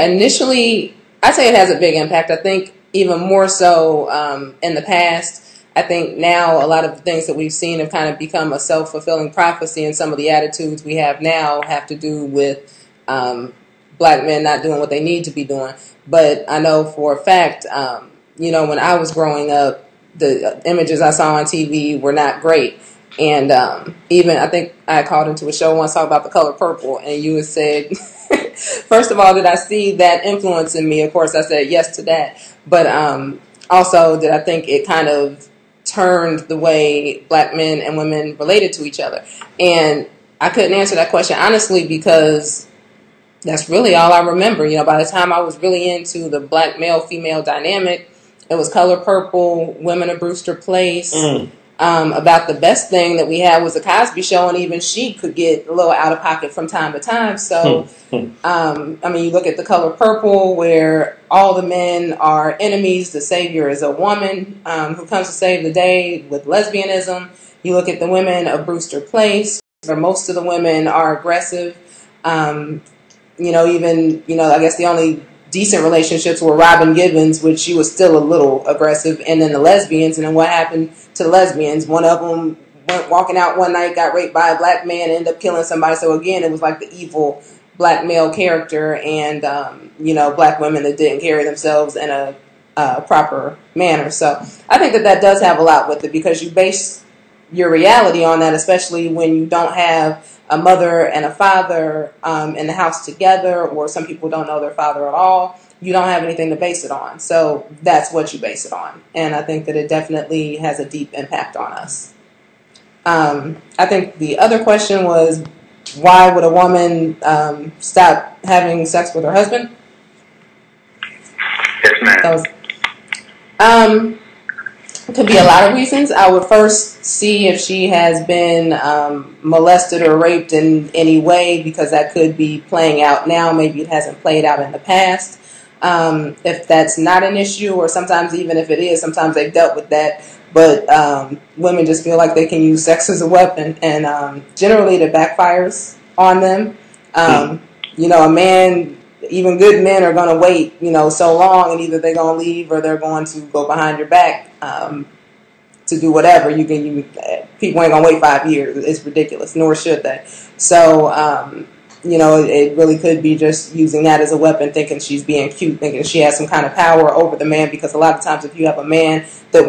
it has a big impact. I think even more so in the past. I think now a lot of the things that we've seen have kind of become a self-fulfilling prophecy, and some of the attitudes we have now have to do with black men not doing what they need to be doing. But I know for a fact, when I was growing up, the images I saw on TV were not great. And even I think I called into a show once talking about The Color Purple, and you had said, first of all, did I see that influence in me? Of course, I said yes to that. But also, did I think it kind of turned the way black men and women related to each other? And I couldn't answer that question honestly because that's really all I remember. By the time I was really into the black male-female dynamic, it was Color Purple, Women of Brewster Place. About the best thing that we had was The Cosby Show, and even she could get a little out of pocket from time to time. So, you look at The Color Purple, where all the men are enemies. The savior is a woman who comes to save the day with lesbianism. You look at the Women of Brewster Place, where most of the women are aggressive. I guess the only decent relationships were Robin Gibbons, which she was still a little aggressive, and then the lesbians. And then what happened to the lesbians? One of them went walking out one night, got raped by a black man, ended up killing somebody. So again, it was like the evil black male character, and black women that didn't carry themselves in a proper manner. So I think that does have a lot with it, because you base your reality on that, especially when you don't have a mother and a father in the house together, or some people don't know their father at all. You don't have anything to base it on. So that's what you base it on. And I think that it definitely has a deep impact on us. I think the other question was, why would a woman stop having sex with her husband? Yes, ma'am. It could be a lot of reasons. I would first see if she has been molested or raped in any way, because that could be playing out now. Maybe it hasn't played out in the past. If that's not an issue, or sometimes even if it is, sometimes they've dealt with that. But women just feel like they can use sex as a weapon, and generally it backfires on them. A man, even good men, are going to wait, so long, and either they're going to leave or they're going to go behind your back to do whatever. People ain't going to wait 5 years. It's ridiculous, nor should they. So, it really could be just using that as a weapon, thinking she's being cute, thinking she has some kind of power over the man, because a lot of times if you have a man that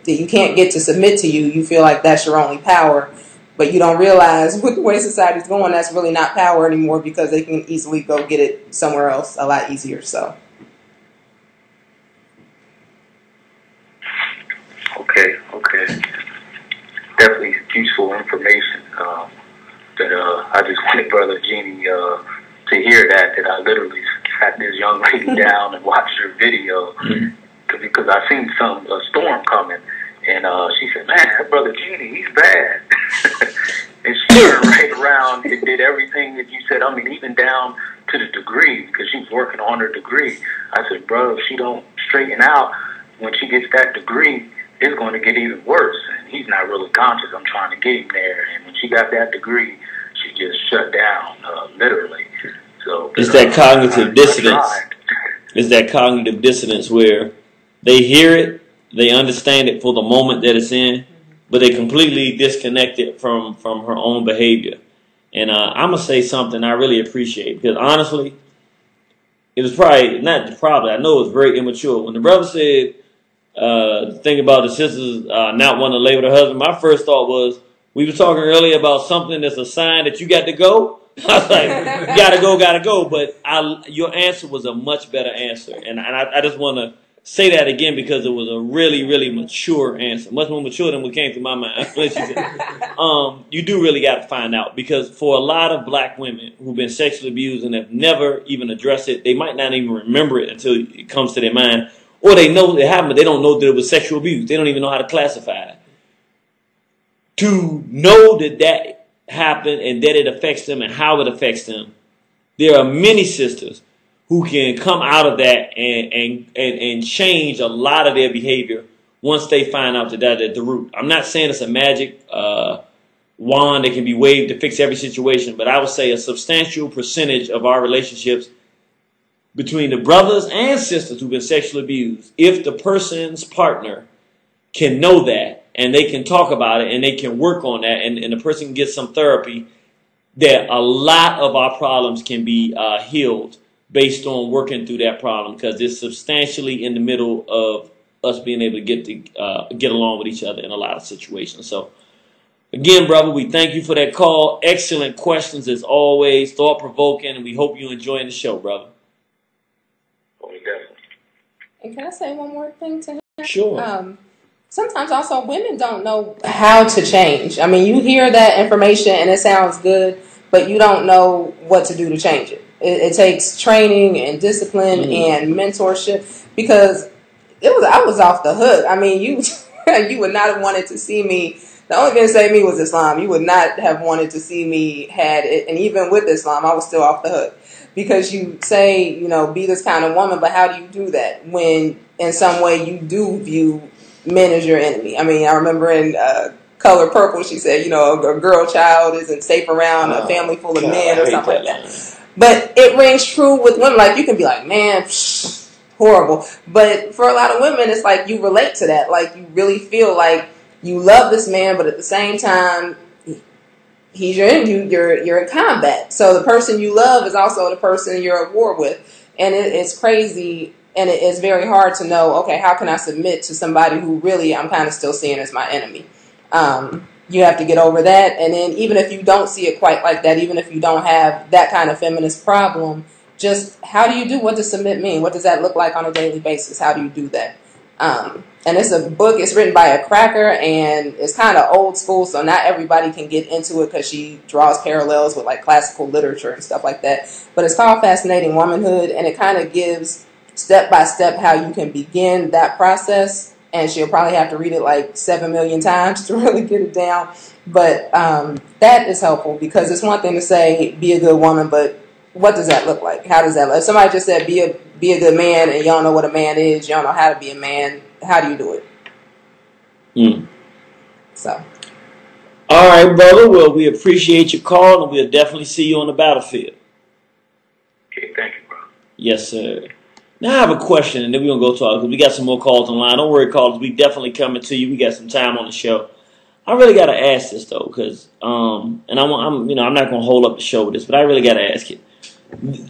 you can't get to submit to you, you feel like that's your only power. But you don't realize, with the way society's going, that's really not power anymore, because they can easily go get it somewhere else a lot easier. So. Okay. hear that I literally sat this young lady down and watched her video because I seen a storm coming, and she said, "Man, that brother Genie, he's bad." And she turned right around and did everything that you said. I mean, even down to the degree, because she was working on her degree. I said, "Bro, if she don't straighten out when she gets that degree, it's going to get even worse." And he's not really conscious. I'm trying to get him there. And when she got that degree, she just shut down, literally. So it's that cognitive dissonance. It's that cognitive dissonance where they hear it, they understand it for the moment that it's in, but they completely disconnect it from her own behavior. And I'm going to say something I really appreciate, because honestly, it was I know it was very immature. When the brother said, think about the sisters not wanting to lay with her husband, my first thought was, we were talking earlier about something that's a sign that you got to go. I was like, gotta go. But your answer was a much better answer. And I just want to say that again because it was a really, really mature answer. Much more mature than what came through my mind. You do really got to find out, because for a lot of black women who've been sexually abused and have never even addressed it, they might not even remember it until it comes to their mind. Or they know it happened, but they don't know that it was sexual abuse. They don't even know how to classify it. To know that happened and that it affects them and how it affects them, there are many sisters who can come out of that and change a lot of their behavior once they find out that at the root. I'm not saying it's a magic wand that can be waved to fix every situation, but I would say a substantial percentage of our relationships between the brothers and sisters who've been sexually abused, if the person's partner can know that and they can talk about it and they can work on that and the person can get some therapy, that a lot of our problems can be healed based on working through that problem, because it's substantially in the middle of us being able to get along with each other in a lot of situations. So again, brother, we thank you for that call. Excellent questions as always, thought-provoking, and we hope you're enjoying the show, brother. And can I say one more thing to him? Sure. Sometimes also women don't know how to change. I mean, you hear that information and it sounds good, but you don't know what to do to change it. It takes training and discipline and mentorship, because I was off the hook. I mean, you would not have wanted to see me. The only thing to save me was Islam. You would not have wanted to see me had it. And even with Islam, I was still off the hook. Because you say, be this kind of woman, but how do you do that when in some way you do view men as your enemy? I mean, I remember in Color Purple, she said, a girl child isn't safe around a family full of men or something like that. But it rings true with women. Like, you can be like, man, horrible. But for a lot of women, it's like you relate to that. Like, you really feel like you love this man, but at the same time, he's your enemy. You're in combat. So the person you love is also the person you're at war with. And it's crazy, and it's very hard to know, okay, how can I submit to somebody who really I'm kind of still seeing as my enemy? You have to get over that. And then even if you don't see it quite like that, even if you don't have that kind of feminist problem, just how do you do? What does submit mean? What does that look like on a daily basis? How do you do that? And it's a book. It's written by a cracker, and it's kind of old school, so not everybody can get into it because she draws parallels with like classical literature and stuff like that. But it's called Fascinating Womanhood, and it kind of gives step by step how you can begin that process. And she'll probably have to read it like 7 million times to really get it down. But that is helpful, because it's one thing to say be a good woman, but what does that look like? How does that look? If somebody just said be a good man, and you don't know what a man is, you don't know how to be a man, how do you do it? So. All right, brother. Well, we appreciate your call, and we'll definitely see you on the battlefield. Okay, thank you, bro. Yes, sir. Now I have a question, and then we're going to go talk, because we got some more calls online. Don't worry, callers. We definitely coming to you. We got some time on the show. I really got to ask this, though, because, and I'm not going to hold up the show with this, but I really got to ask it.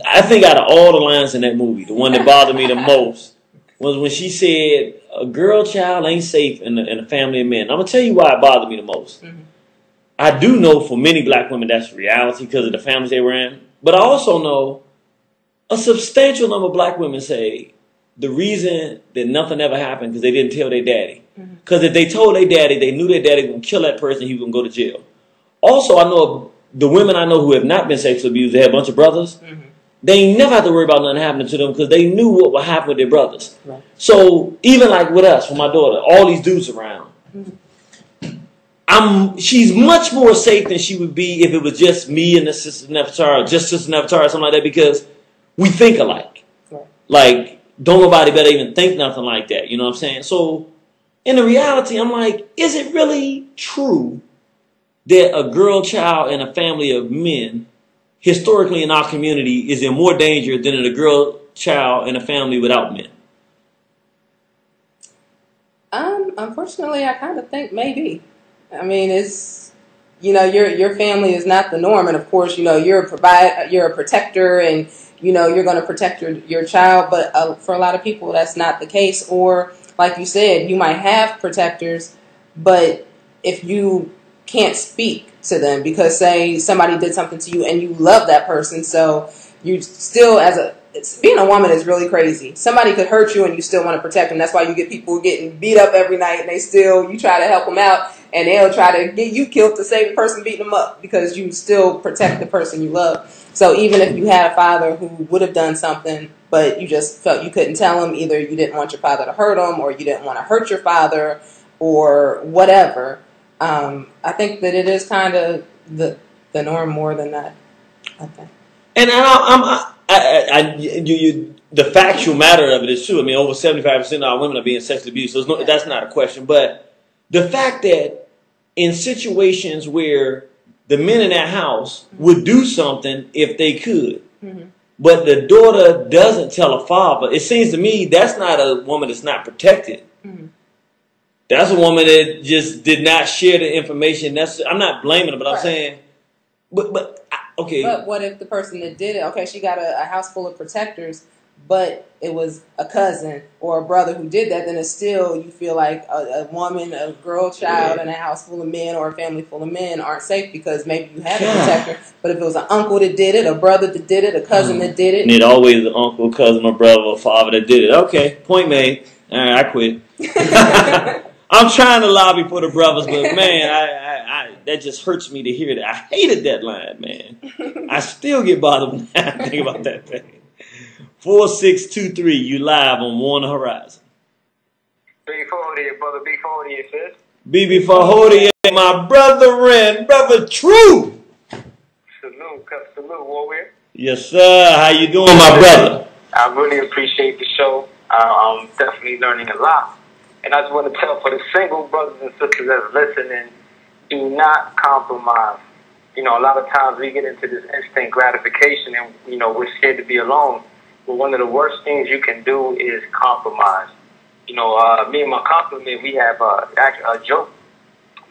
I think out of all the lines in that movie, the one that bothered me the most was when she said, a girl child ain't safe in a family of men. I'm going to tell you why it bothered me the most. Mm-hmm. I do know for many black women that's reality because of the families they were in, but I also know a substantial number of black women say the reason that nothing ever happened because they didn't tell their daddy. Because if they told their daddy, they knew their daddy was going to kill that person, he was going to go to jail. Also, I know the women I know who have not been sexually abused, they have a bunch of brothers. they ain't never have to worry about nothing happening to them because they knew what would happen with their brothers. Right. So even like with us, with my daughter, all these dudes around, she's much more safe than she would be if it was just me and the Sister Nefertari, or just Sister Nefertari or something like that, because we think alike. Right. Like, don't nobody better even think nothing like that. You know what I'm saying? So in the reality, I'm like, is it really true that a girl child in a family of men, historically in our community, is in more danger than a girl child in a family without men? Unfortunately, I kind of think maybe. I mean, it's, you know, your family is not the norm, and of course, you know, you're a protector, and you know, you're going to protect your child. But for a lot of people, that's not the case. Or like you said, you might have protectors, but if you can't speak to them because, say, somebody did something to you and you love that person, so you still, being a woman is really crazy. Somebody could hurt you and you still want to protect them. That's why you get people getting beat up every night, and you try to help them out, and they'll try to get you killed to save the person beating them up because you still protect the person you love. So even if you had a father who would have done something, but you just felt you couldn't tell him, either you didn't want your father to hurt him, or you didn't want to hurt your father, or whatever, I think that it is kind of the norm more than that, I think. And the factual matter of it is true. I mean, over 75% of our women are being sexually abused, so that's not a question. But the fact that in situations where the men in that house would do something if they could, but the daughter doesn't tell a father, it seems to me that's not a woman that's not protected. That's a woman that just did not share the information. I'm not blaming her, but I'm saying, okay. But what if the person that did it, okay, she got a house full of protectors, but it was a cousin or a brother who did that, then it's still, you feel like a woman, a girl child in a house full of men or a family full of men aren't safe because maybe you had a protector. But if it was an uncle that did it, a brother that did it, a cousin that did it. And it always an uncle, cousin, or brother, or father that did it. Okay, point made. All right, I quit. I'm trying to lobby for the brothers, but man, I that just hurts me to hear that. I hated that line, man. I still get bothered when I think about that thing. 4623, you live on Warner Horizon. B40, brother B40, sis. BB40, my brother True. Salute, warrior. Yes, sir. How you doing, my brother? I really appreciate the show. I'm definitely learning a lot. And I just want to tell for the single brothers and sisters that's listening, do not compromise. You know, a lot of times we get into this instant gratification and, you know, we're scared to be alone. But one of the worst things you can do is compromise. You know, me and my compliment, we have a joke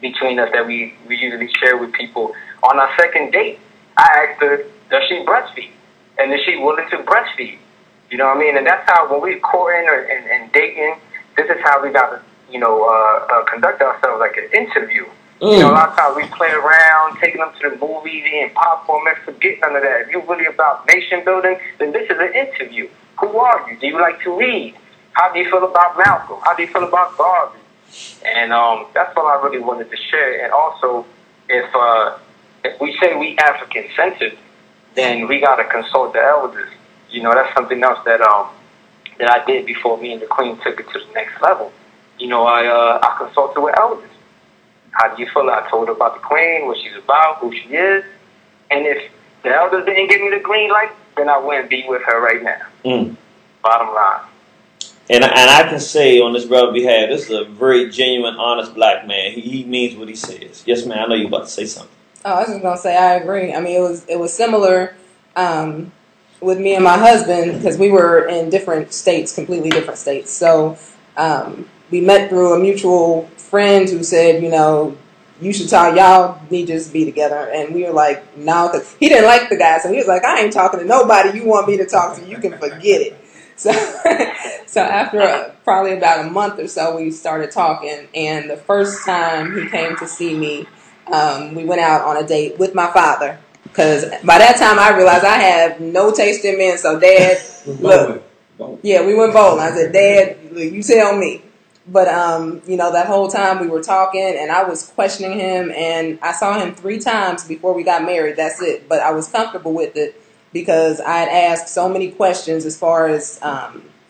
between us that we usually share with people. On our second date, I asked her, does she breastfeed? And is she willing to breastfeed? You know what I mean? And that's how, when we're courting and dating, this is how we got to, you know, conduct ourselves like an interview. You know, a lot of times we play around, taking them to the movies, eating popcorn, man, forget none of that. If you're really about nation building, then this is an interview. Who are you? Do you like to read? How do you feel about Malcolm? How do you feel about Garvey? And that's all I really wanted to share. And also, if we say we African-centered, then we got to consult the elders. You know, that's something else that I did before me and the Queen took it to the next level. You know, I consulted with elders. How do you feel? I told her about the Queen, what she's about, who she is. And if the elders didn't give me the green light, then I wouldn't be with her right now. Bottom line. And I can say on this brother's behalf, this is a very genuine, honest black man. He means what he says. Yes, man, I know you're about to say something. Oh, I was just going to say I agree. I mean, it was similar with me and my husband because we were in different states, completely different states. So we met through a mutual friend who said, you know, you should talk, y'all need to just be together. And we were like, no, because he didn't like the guy. So he was like, I ain't talking to nobody you want me to talk to. You can forget it. So after probably about a month or so, we started talking. And the first time he came to see me, we went out on a date with my father. Because by that time, I realized I have no taste in men. So, Dad, look. Yeah, we went bowling. I said, Dad, look, you tell me. But, you know, that whole time we were talking and I was questioning him. And I saw him 3 times before we got married. That's it. But I was comfortable with it. because I had asked so many questions as far as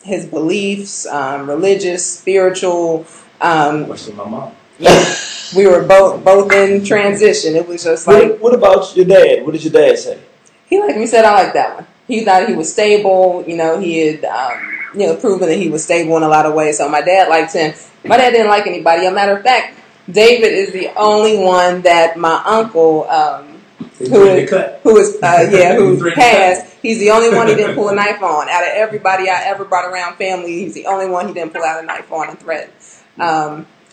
his beliefs, religious, spiritual. Question my mom. We were both in transition. It was just like. What about your dad? What did your dad say? He liked me. Said I like that one. He thought he was stable. You know, he had proven that he was stable in a lot of ways. So my dad liked him. My dad didn't like anybody. As a matter of fact, David is the only one that my uncle, who passed, he's the only one he didn't pull a knife on. Out of everybody I ever brought around family, he's the only one he didn't pull out a knife on and threaten.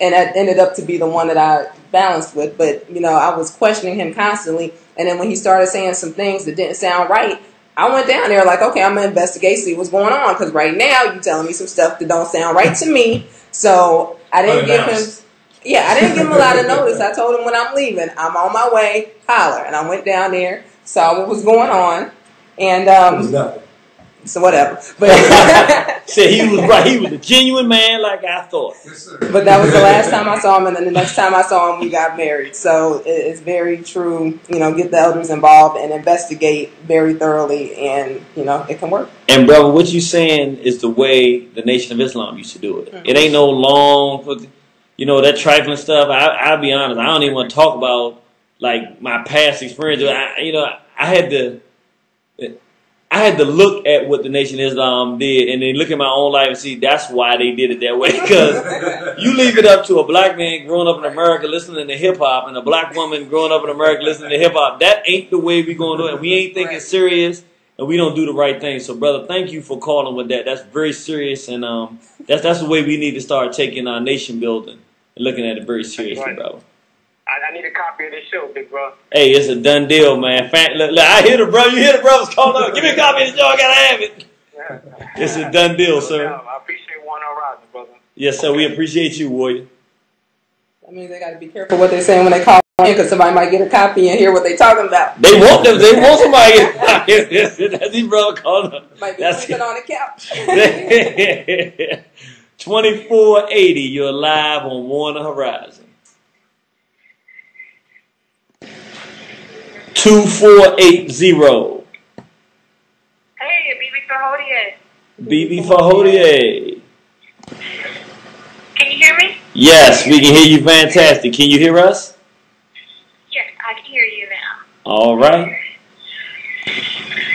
And that ended up to be the one that I balanced with. But, I was questioning him constantly. And then when he started saying some things that didn't sound right, I went down there like, okay, I'm going to investigate, see what's going on. Because right now you're telling me some stuff that don't sound right to me. So I didn't give him a lot of notice. I told him when I'm leaving, I'm on my way, holler. And I went down there, saw what was going on. And It was nothing. so whatever. But Said he was right. He was a genuine man, like I thought. Yes, sir. But that was the last time I saw him, and then the next time I saw him, we got married. So it's very true, get the elders involved and investigate very thoroughly, and, it can work. And, brother, what you saying is the way the Nation of Islam used to do it. It ain't no long, that trifling stuff. I'll be honest, I don't even want to talk about, like, my past experience. I had to look at what the Nation of Islam did and then look at my own life and see that's why they did it that way. Because you leave it up to a black man growing up in America listening to hip-hop and a black woman growing up in America listening to hip-hop. That ain't the way we going to do it. We ain't thinking serious and we don't do the right thing. So, brother, thank you for calling with that. That's very serious, and that's the way we need to start taking our nation building and looking at it very seriously, brother. I need a copy of this show, big bro. Hey, it's a done deal, man. Look, I hear the brother. You hear the brothers calling up. Give me a copy of the show. I gotta have it. It's a done deal, sir. I appreciate One Horizon, brother. Yes, sir. We appreciate you, warrior. That means they got to be careful what they're saying when they call in, because somebody might get a copy and hear what they're talking about. They want them. They want somebody. That's these brothers calling up. Might be sleeping on the couch. 2480. You're live on Warner Horizon. 2480. Hey, BB Fahodier. BB Fahodier. Can you hear me? Yes, we can hear you fantastic. Can you hear us? Yes, I can hear you now. All right.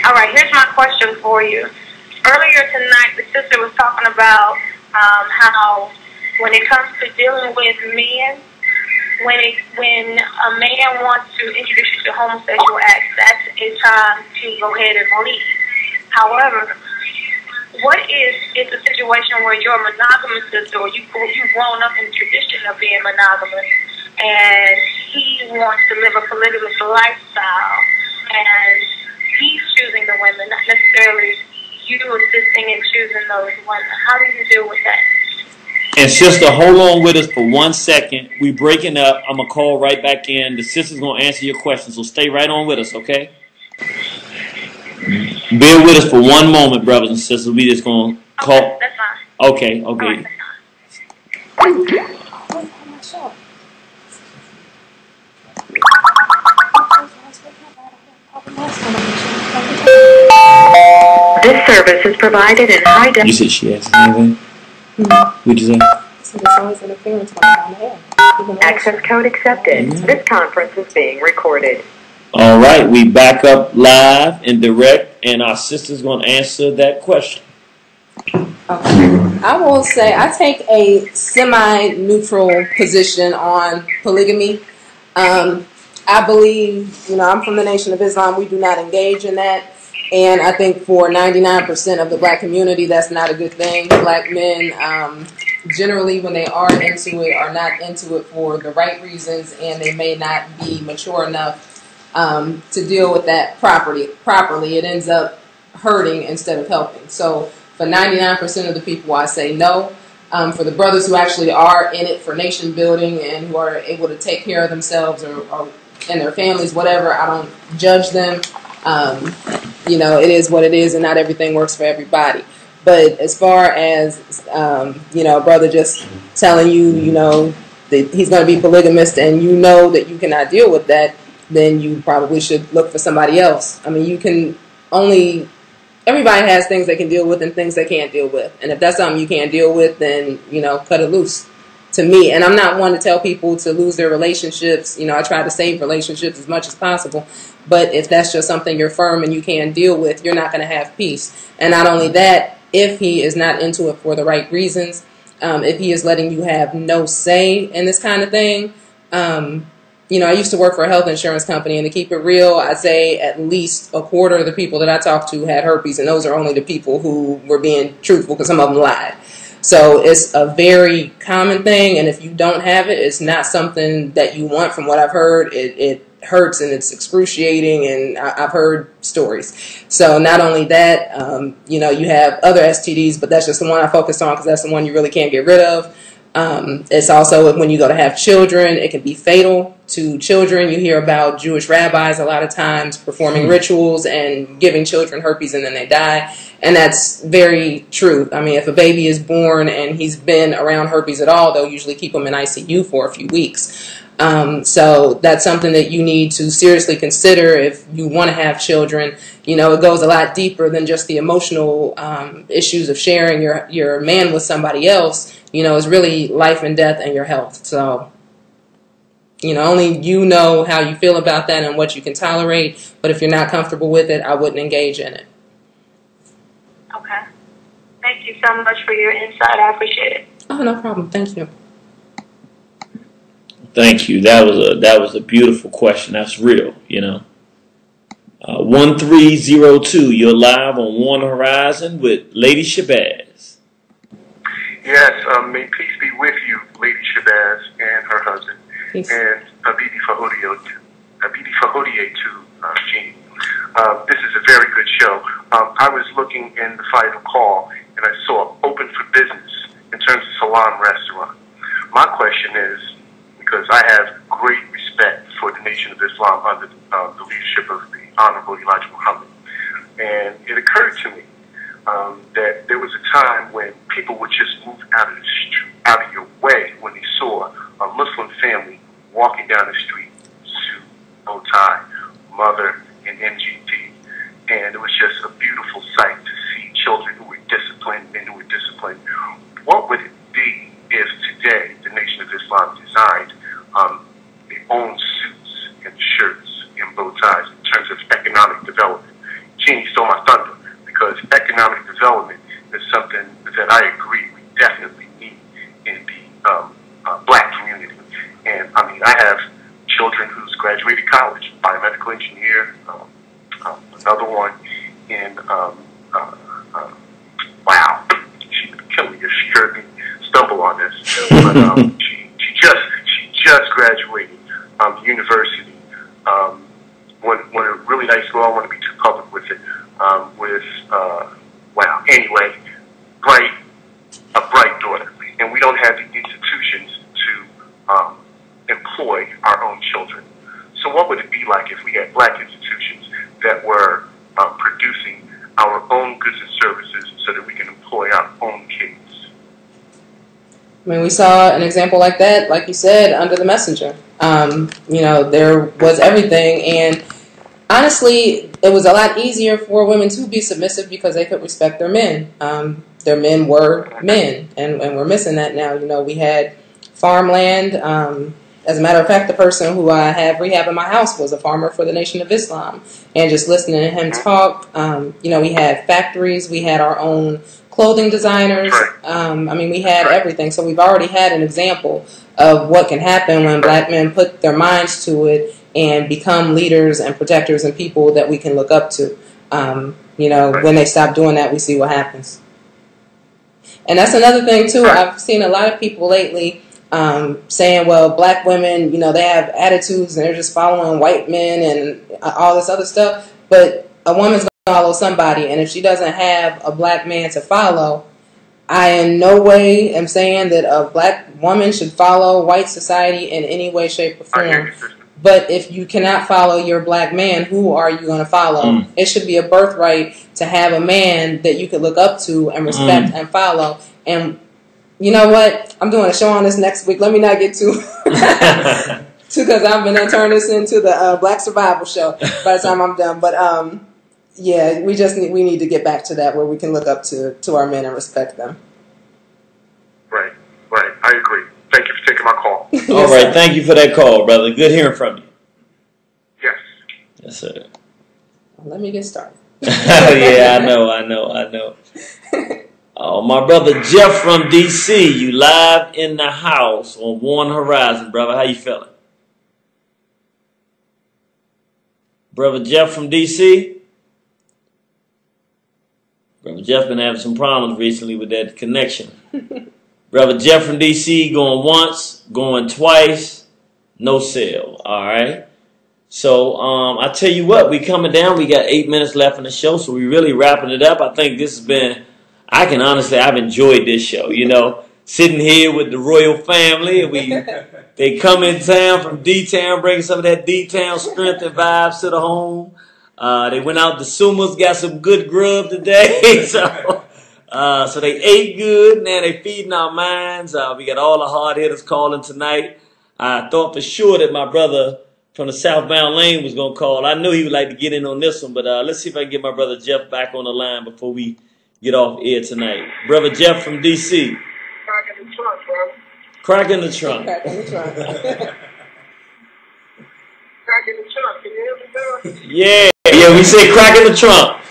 All right, here's my question for you. Earlier tonight, the sister was talking about how when it comes to dealing with men, when a man wants to introduce you to homosexual acts, that's a time to go ahead and leave. However, what if it's a situation where you're a monogamous sister, or you've grown up in the tradition of being monogamous, and he wants to live a polygamous lifestyle, and he's choosing the women, not necessarily you assisting in choosing those women? How do you deal with that? And sister, hold on with us for 1 second. We breaking up. I'm going to call right back in. The sister's going to answer your questions, so stay right on with us, okay? Bear with us for one moment, brothers and sisters. We just going to call. Okay, that's fine. Okay. All right, This service is provided in high definition. You said she asked anything? What'd you say? Access code accepted. This conference is being recorded. All right, we back up live and direct, and our sister's going to answer that question. Okay. I will say I take a semi-neutral position on polygamy. I believe, I'm from the Nation of Islam. We do not engage in that. And I think for 99% of the black community, that's not a good thing. Black men, generally, when they are into it, are not into it for the right reasons, and they may not be mature enough to deal with that properly. It ends up hurting instead of helping. So for 99% of the people, I say no. For the brothers who actually are in it for nation building and who are able to take care of themselves or and their families, whatever, I don't judge them. It is what it is, and not everything works for everybody. But as far as, a brother just telling you, that he's going to be polygamist and you know that you cannot deal with that, then you probably should look for somebody else. I mean, you can everybody has things they can deal with and things they can't deal with. And if that's something you can't deal with, then, cut it loose. To me, and I'm not one to tell people to lose their relationships. I try to save relationships as much as possible. But if that's just something you're firm and you can't deal with, you're not going to have peace. And not only that, if he is not into it for the right reasons, if he is letting you have no say in this kind of thing, I used to work for a health insurance company, and to keep it real, I'd say at least a quarter of the people that I talked to had herpes, and those are only the people who were being truthful because some of them lied. So it's a very common thing, and if you don't have it, it's not something that you want. From what I've heard, it hurts and it's excruciating, and I've heard stories. So not only that, you have other STDs, but that's just the one I focused on because that's the one you really can't get rid of. It's also when you go to have children, it can be fatal to children. You hear about Jewish rabbis a lot of times performing rituals and giving children herpes and then they die. And that's very true. I mean, if a baby is born and he's been around herpes at all, they'll usually keep him in ICU for a few weeks. So that's something that you need to seriously consider if you want to have children. It goes a lot deeper than just the emotional issues of sharing your man with somebody else. It's really life and death and your health. So, only you know how you feel about that and what you can tolerate. But if you're not comfortable with it, I wouldn't engage in it. Okay. Thank you so much for your insight. I appreciate it. Oh, no problem. Thank you. Thank you. That was a beautiful question. That's real, 1302, you're live on One Horizon with Lady Shabazz. Yes, may peace be with you, Lady Shabazz and her husband, peace. And Abidi Fahodie to Jeannie. This is a very good show. I was looking in the final call, and I saw open for business in terms of salon restaurant. My question is, because I have great respect for the Nation of Islam under the leadership of the Honorable Elijah Muhammad. And it occurred to me that there was a time when people would just move out of your way when they saw a Muslim family walking down the street, suit, bow tie, mother, and MGT. And it was just a beautiful sight to see children who were disciplined, men who were disciplined. What would it be if today the Nation of Islam designed their own suits and shirts and bow ties in terms of economic development? Jeannie stole my thunder, because economic development is something that I agree we definitely need in the black community. And I mean, I have children who's graduated college, biomedical engineer, another one in, wow, she would kill me if she heard me stumble on this, but she just graduated university. One a really nice girl, I want to be too public with it, wow, anyway, a bright daughter. And we don't have the institutions to employ our own children. So what would it be like if we had black institutions that were producing our own goods and services so that we can employ our own kids? I mean, we saw an example like that, like you said, under The Messenger. There was everything, and honestly, it was a lot easier for women to be submissive because they could respect their men. Their men were men, and we're missing that now. We had farmland. As a matter of fact, the person who I have rehab in my house was a farmer for the Nation of Islam. And just listening to him talk, we had factories, we had our own clothing designers. We had everything. So we've already had an example of what can happen when black men put their minds to it and become leaders and protectors and people that we can look up to. When they stop doing that, we see what happens. And that's another thing, too. I've seen a lot of people lately saying, well, black women, they have attitudes and they're just following white men and all this other stuff. But a woman's going to follow somebody, and if she doesn't have a black man to follow, I in no way am saying that a black woman should follow white society in any way, shape, or form. But if you cannot follow your black man, who are you going to follow? It should be a birthright to have a man that you could look up to and respect and follow. And you know what? I'm doing a show on this next week. Let me not get too... because I'm going to turn this into the Black Survival Show by the time I'm done. But yeah, we need to get back to that where we can look up to our men and respect them. Right. I agree. Thank you for taking my call. All right. Thank you for that call, brother. Good hearing from you. Yes. Yes, sir. Well, let me get started. Yeah, I know. Oh, my brother Jeff from D.C., you live in the house on Warren Horizon, brother. How you feeling? Brother Jeff from D.C.? Brother Jeff been having some problems recently with that connection. Brother Jeff from D.C. going once, going twice, no sale. All right. So I tell you what, we coming down. We got 8 minutes left in the show, so we really wrapping it up. I think this has been, I've enjoyed this show. You know, sitting here with the royal family. They come in town from D-Town, bringing some of that D-Town strength and vibes to the home. They went out to Suma's, got some good grub today. So they ate good. Now they feeding our minds. We got all the hard hitters calling tonight. I thought for sure that my brother from the southbound lane was going to call. I knew he would like to get in on this one, but let's see if I can get my brother Jeff back on the line before we get off air tonight. Brother Jeff from D.C. Crack in the trunk, bro. Crack in the trunk. Crack in the trunk. Crack in the trunk. Can you hear me, bro? Yeah, we say crack in the trunk.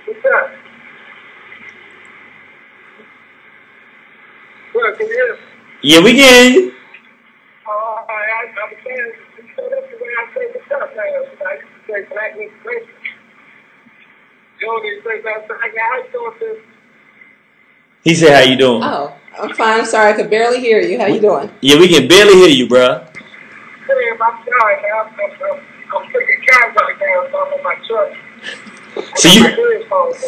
What's up? Bro, can you hear me? Yeah, we can hear you. I'm saying, so that's the way I say what's up, man. I used to say black inspiration. You don't need to say that. How you doing, sis? He said, how you doing? Oh, I'm fine. I'm sorry. I could barely hear you. How you doing? Yeah, we can barely hear you, bruh. Hey, I'm sorry, man. I'm freaking cabs right now, so I'm in my truck. So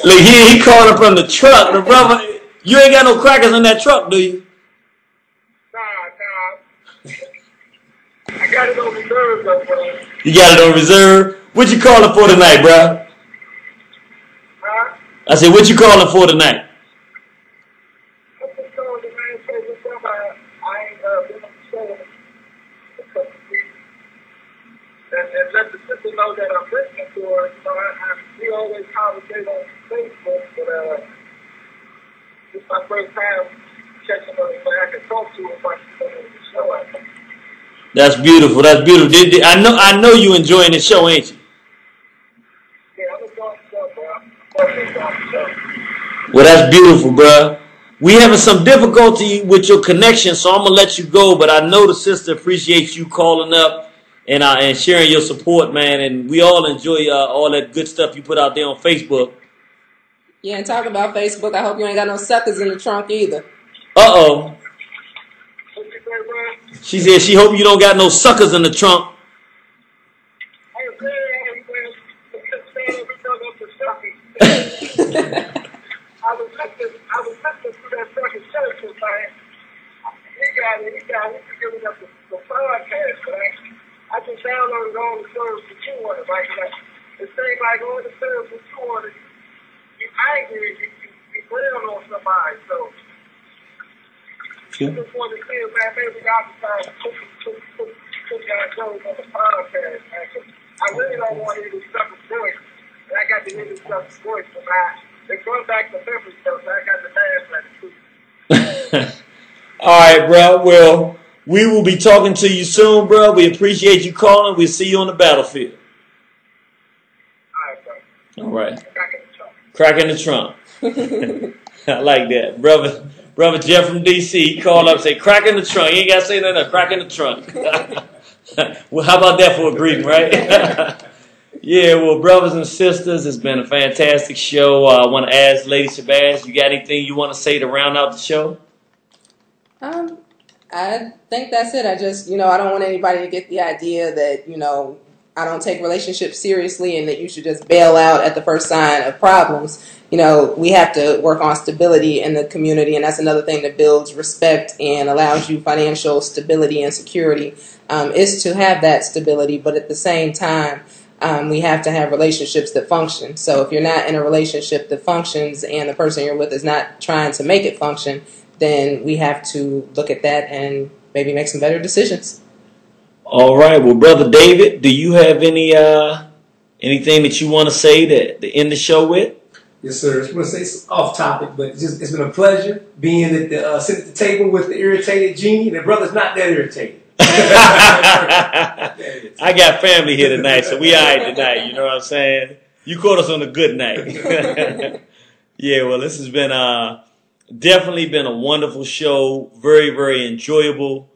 look, he calling from the truck. The brother, you ain't got no crackers in that truck, do you? Nah. I got it on reserve, though, bro. You got it on reserve? What you calling for tonight, bruh? Huh? I said, what you calling for tonight? I'm just calling the man say what's up. I ain't been on the show for a couple of weeks. And let the sister know that I'm listening to her. You know, we always conversate on Facebook, but this is my first time catching her so I can talk to her while she's on the show, I think. That's beautiful. That's beautiful. I know you enjoying the show, ain't you? Yeah, I'm enjoying the show, bro. Well, that's beautiful, bruh. We having some difficulty with your connection, so I'm gonna let you go. But I know the sister appreciates you calling up and sharing your support, man. And we all enjoy all that good stuff you put out there on Facebook. Yeah, and talking about Facebook, I hope you ain't got no suckers in the trunk either. Uh-oh. She said she hope you don't got no suckers in the trunk. I was listening to that fucking church and saying, he got giving up the podcast, but I just downloaded all the service that you wanted. Like, it seems like all the service that you wanted, you angry, you rail on somebody, so I just wanted to see if, man, maybe I decided to put that shows on the podcast, man. I really don't want to hear this stuff with voice, and I got to hear this stuff with voice, so they're going back to memory stuff, so I got the dance ready too. All right, bro. Well, we will be talking to you soon, bro. We appreciate you calling. We'll see you on the battlefield. All right. Crack in the trunk. I like that. Brother Jeff from D.C., he called up and said, crack in the trunk. You ain't got to say nothing. Crack in the trunk. Well, how about that for a greeting, right? Yeah, well, brothers and sisters, it's been a fantastic show. I want to ask Lady Shabazz, you got anything you want to say to round out the show? I think that's it. I just, I don't want anybody to get the idea that, I don't take relationships seriously and that you should just bail out at the first sign of problems. We have to work on stability in the community, and that's another thing that builds respect and allows you financial stability and security, is to have that stability. But at the same time, we have to have relationships that function. So if you're not in a relationship that functions and the person you're with is not trying to make it function, then we have to look at that and maybe make some better decisions. All right. Well, Brother David, do you have anything that you want to say to end the show with? Yes, sir. I just want to say it's off topic, but it's been a pleasure being sitting at the table with the irritated Genie. The brother's not that irritated. I got family here tonight, so we all right tonight. You know what I'm saying? You caught us on a good night. Yeah, well, this has been definitely been a wonderful show. Very, very enjoyable.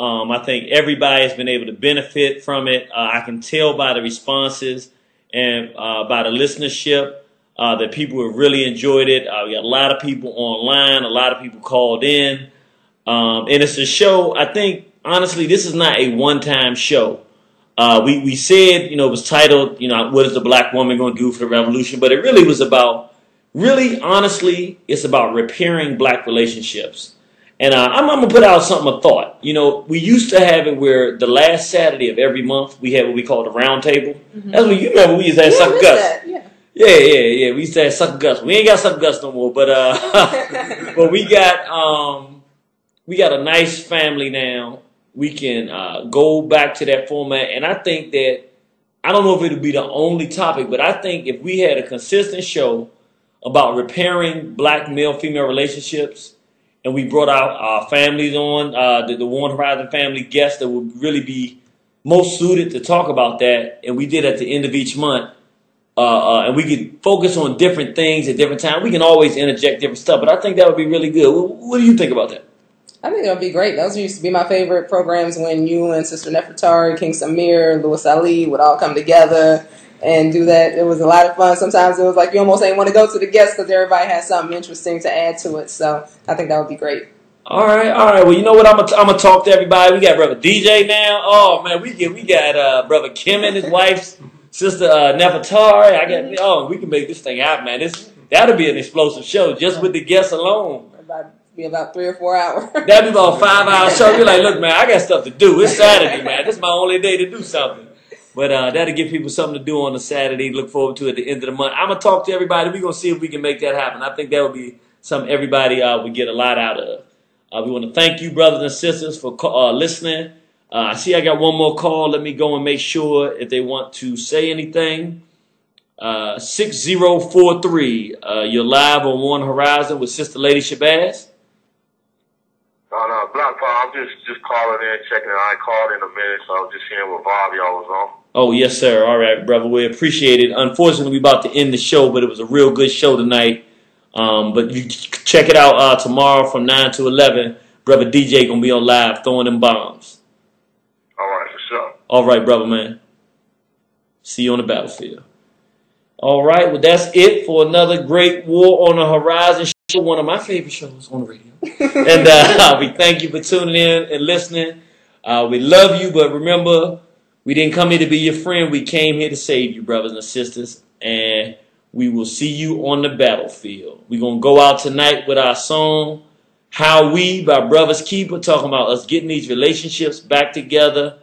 I think everybody has been able to benefit from it. I can tell by the responses and by the listenership that people have really enjoyed it. We got a lot of people online. A lot of people called in. And it's a show, I think, honestly, this is not a one-time show. We said, it was titled, what is the black woman going to do for the revolution? But it really was about, honestly, it's about repairing black relationships. And I'm going to put out something of thought. We used to have it where the last Saturday of every month, we had what we call the round table. Mm-hmm. That's what you remember we used to have Suck Guts. Yeah. We used to have Suck Guts. We ain't got Suck Guts no more, but but we got a nice family now. We can go back to that format, and I think that I don't know if it'll be the only topic, but I think if we had a consistent show about repairing black male-female relationships, and we brought out our families on, the Warren Horizon family guests that would really be most suited to talk about that, and we did at the end of each month, and we could focus on different things at different times. We can always interject different stuff, but I think that would be really good. What do you think about that? I think it would be great. Those used to be my favorite programs when you and Sister Nefertari, King Samir, Louis Ali would all come together and do that. It was a lot of fun. Sometimes it was like you almost ain't want to go to the guests because everybody has something interesting to add to it. So I think that would be great. All right. Well, you know what? I'm gonna talk to everybody. We got Brother DJ now. Oh man, we got Brother Kim and his wife's Sister Nefertari. We can make this thing out, man. That'll be an explosive show just with the guests alone. Be about 3 or 4 hours. That'd be about a 5-hour show. You're like, look, man, I got stuff to do. It's Saturday, man. This is my only day to do something. But that'll give people something to do on a Saturday. Look forward to at the end of the month. I'm gonna talk to everybody. We're gonna see if we can make that happen. I think that would be something everybody would get a lot out of. We want to thank you, brothers and sisters, for listening. I see I got one more call. Let me go and make sure if they want to say anything. 6043. You're live on Warren Horizon with Sister Lady Shabazz. No, Black Paul, I'm just calling in, checking. I ain't called in a minute, so I'm just seeing what vibe y'all was on. Oh, yes, sir. All right, brother. We appreciate it. Unfortunately, we're about to end the show, but it was a real good show tonight. But you check it out tomorrow from 9 to 11. Brother DJ going to be on live throwing them bombs. All right, for sure. All right, brother, man. See you on the battlefield. All right, well, that's it for another great War on the Horizon show, one of my favorite shows on the radio. And we thank you for tuning in and listening. We love you, but remember, we didn't come here to be your friend. We came here to save you, brothers and sisters. And we will see you on the battlefield. We're going to go out tonight with our song, How We by Brothers Keeper, talking about us getting these relationships back together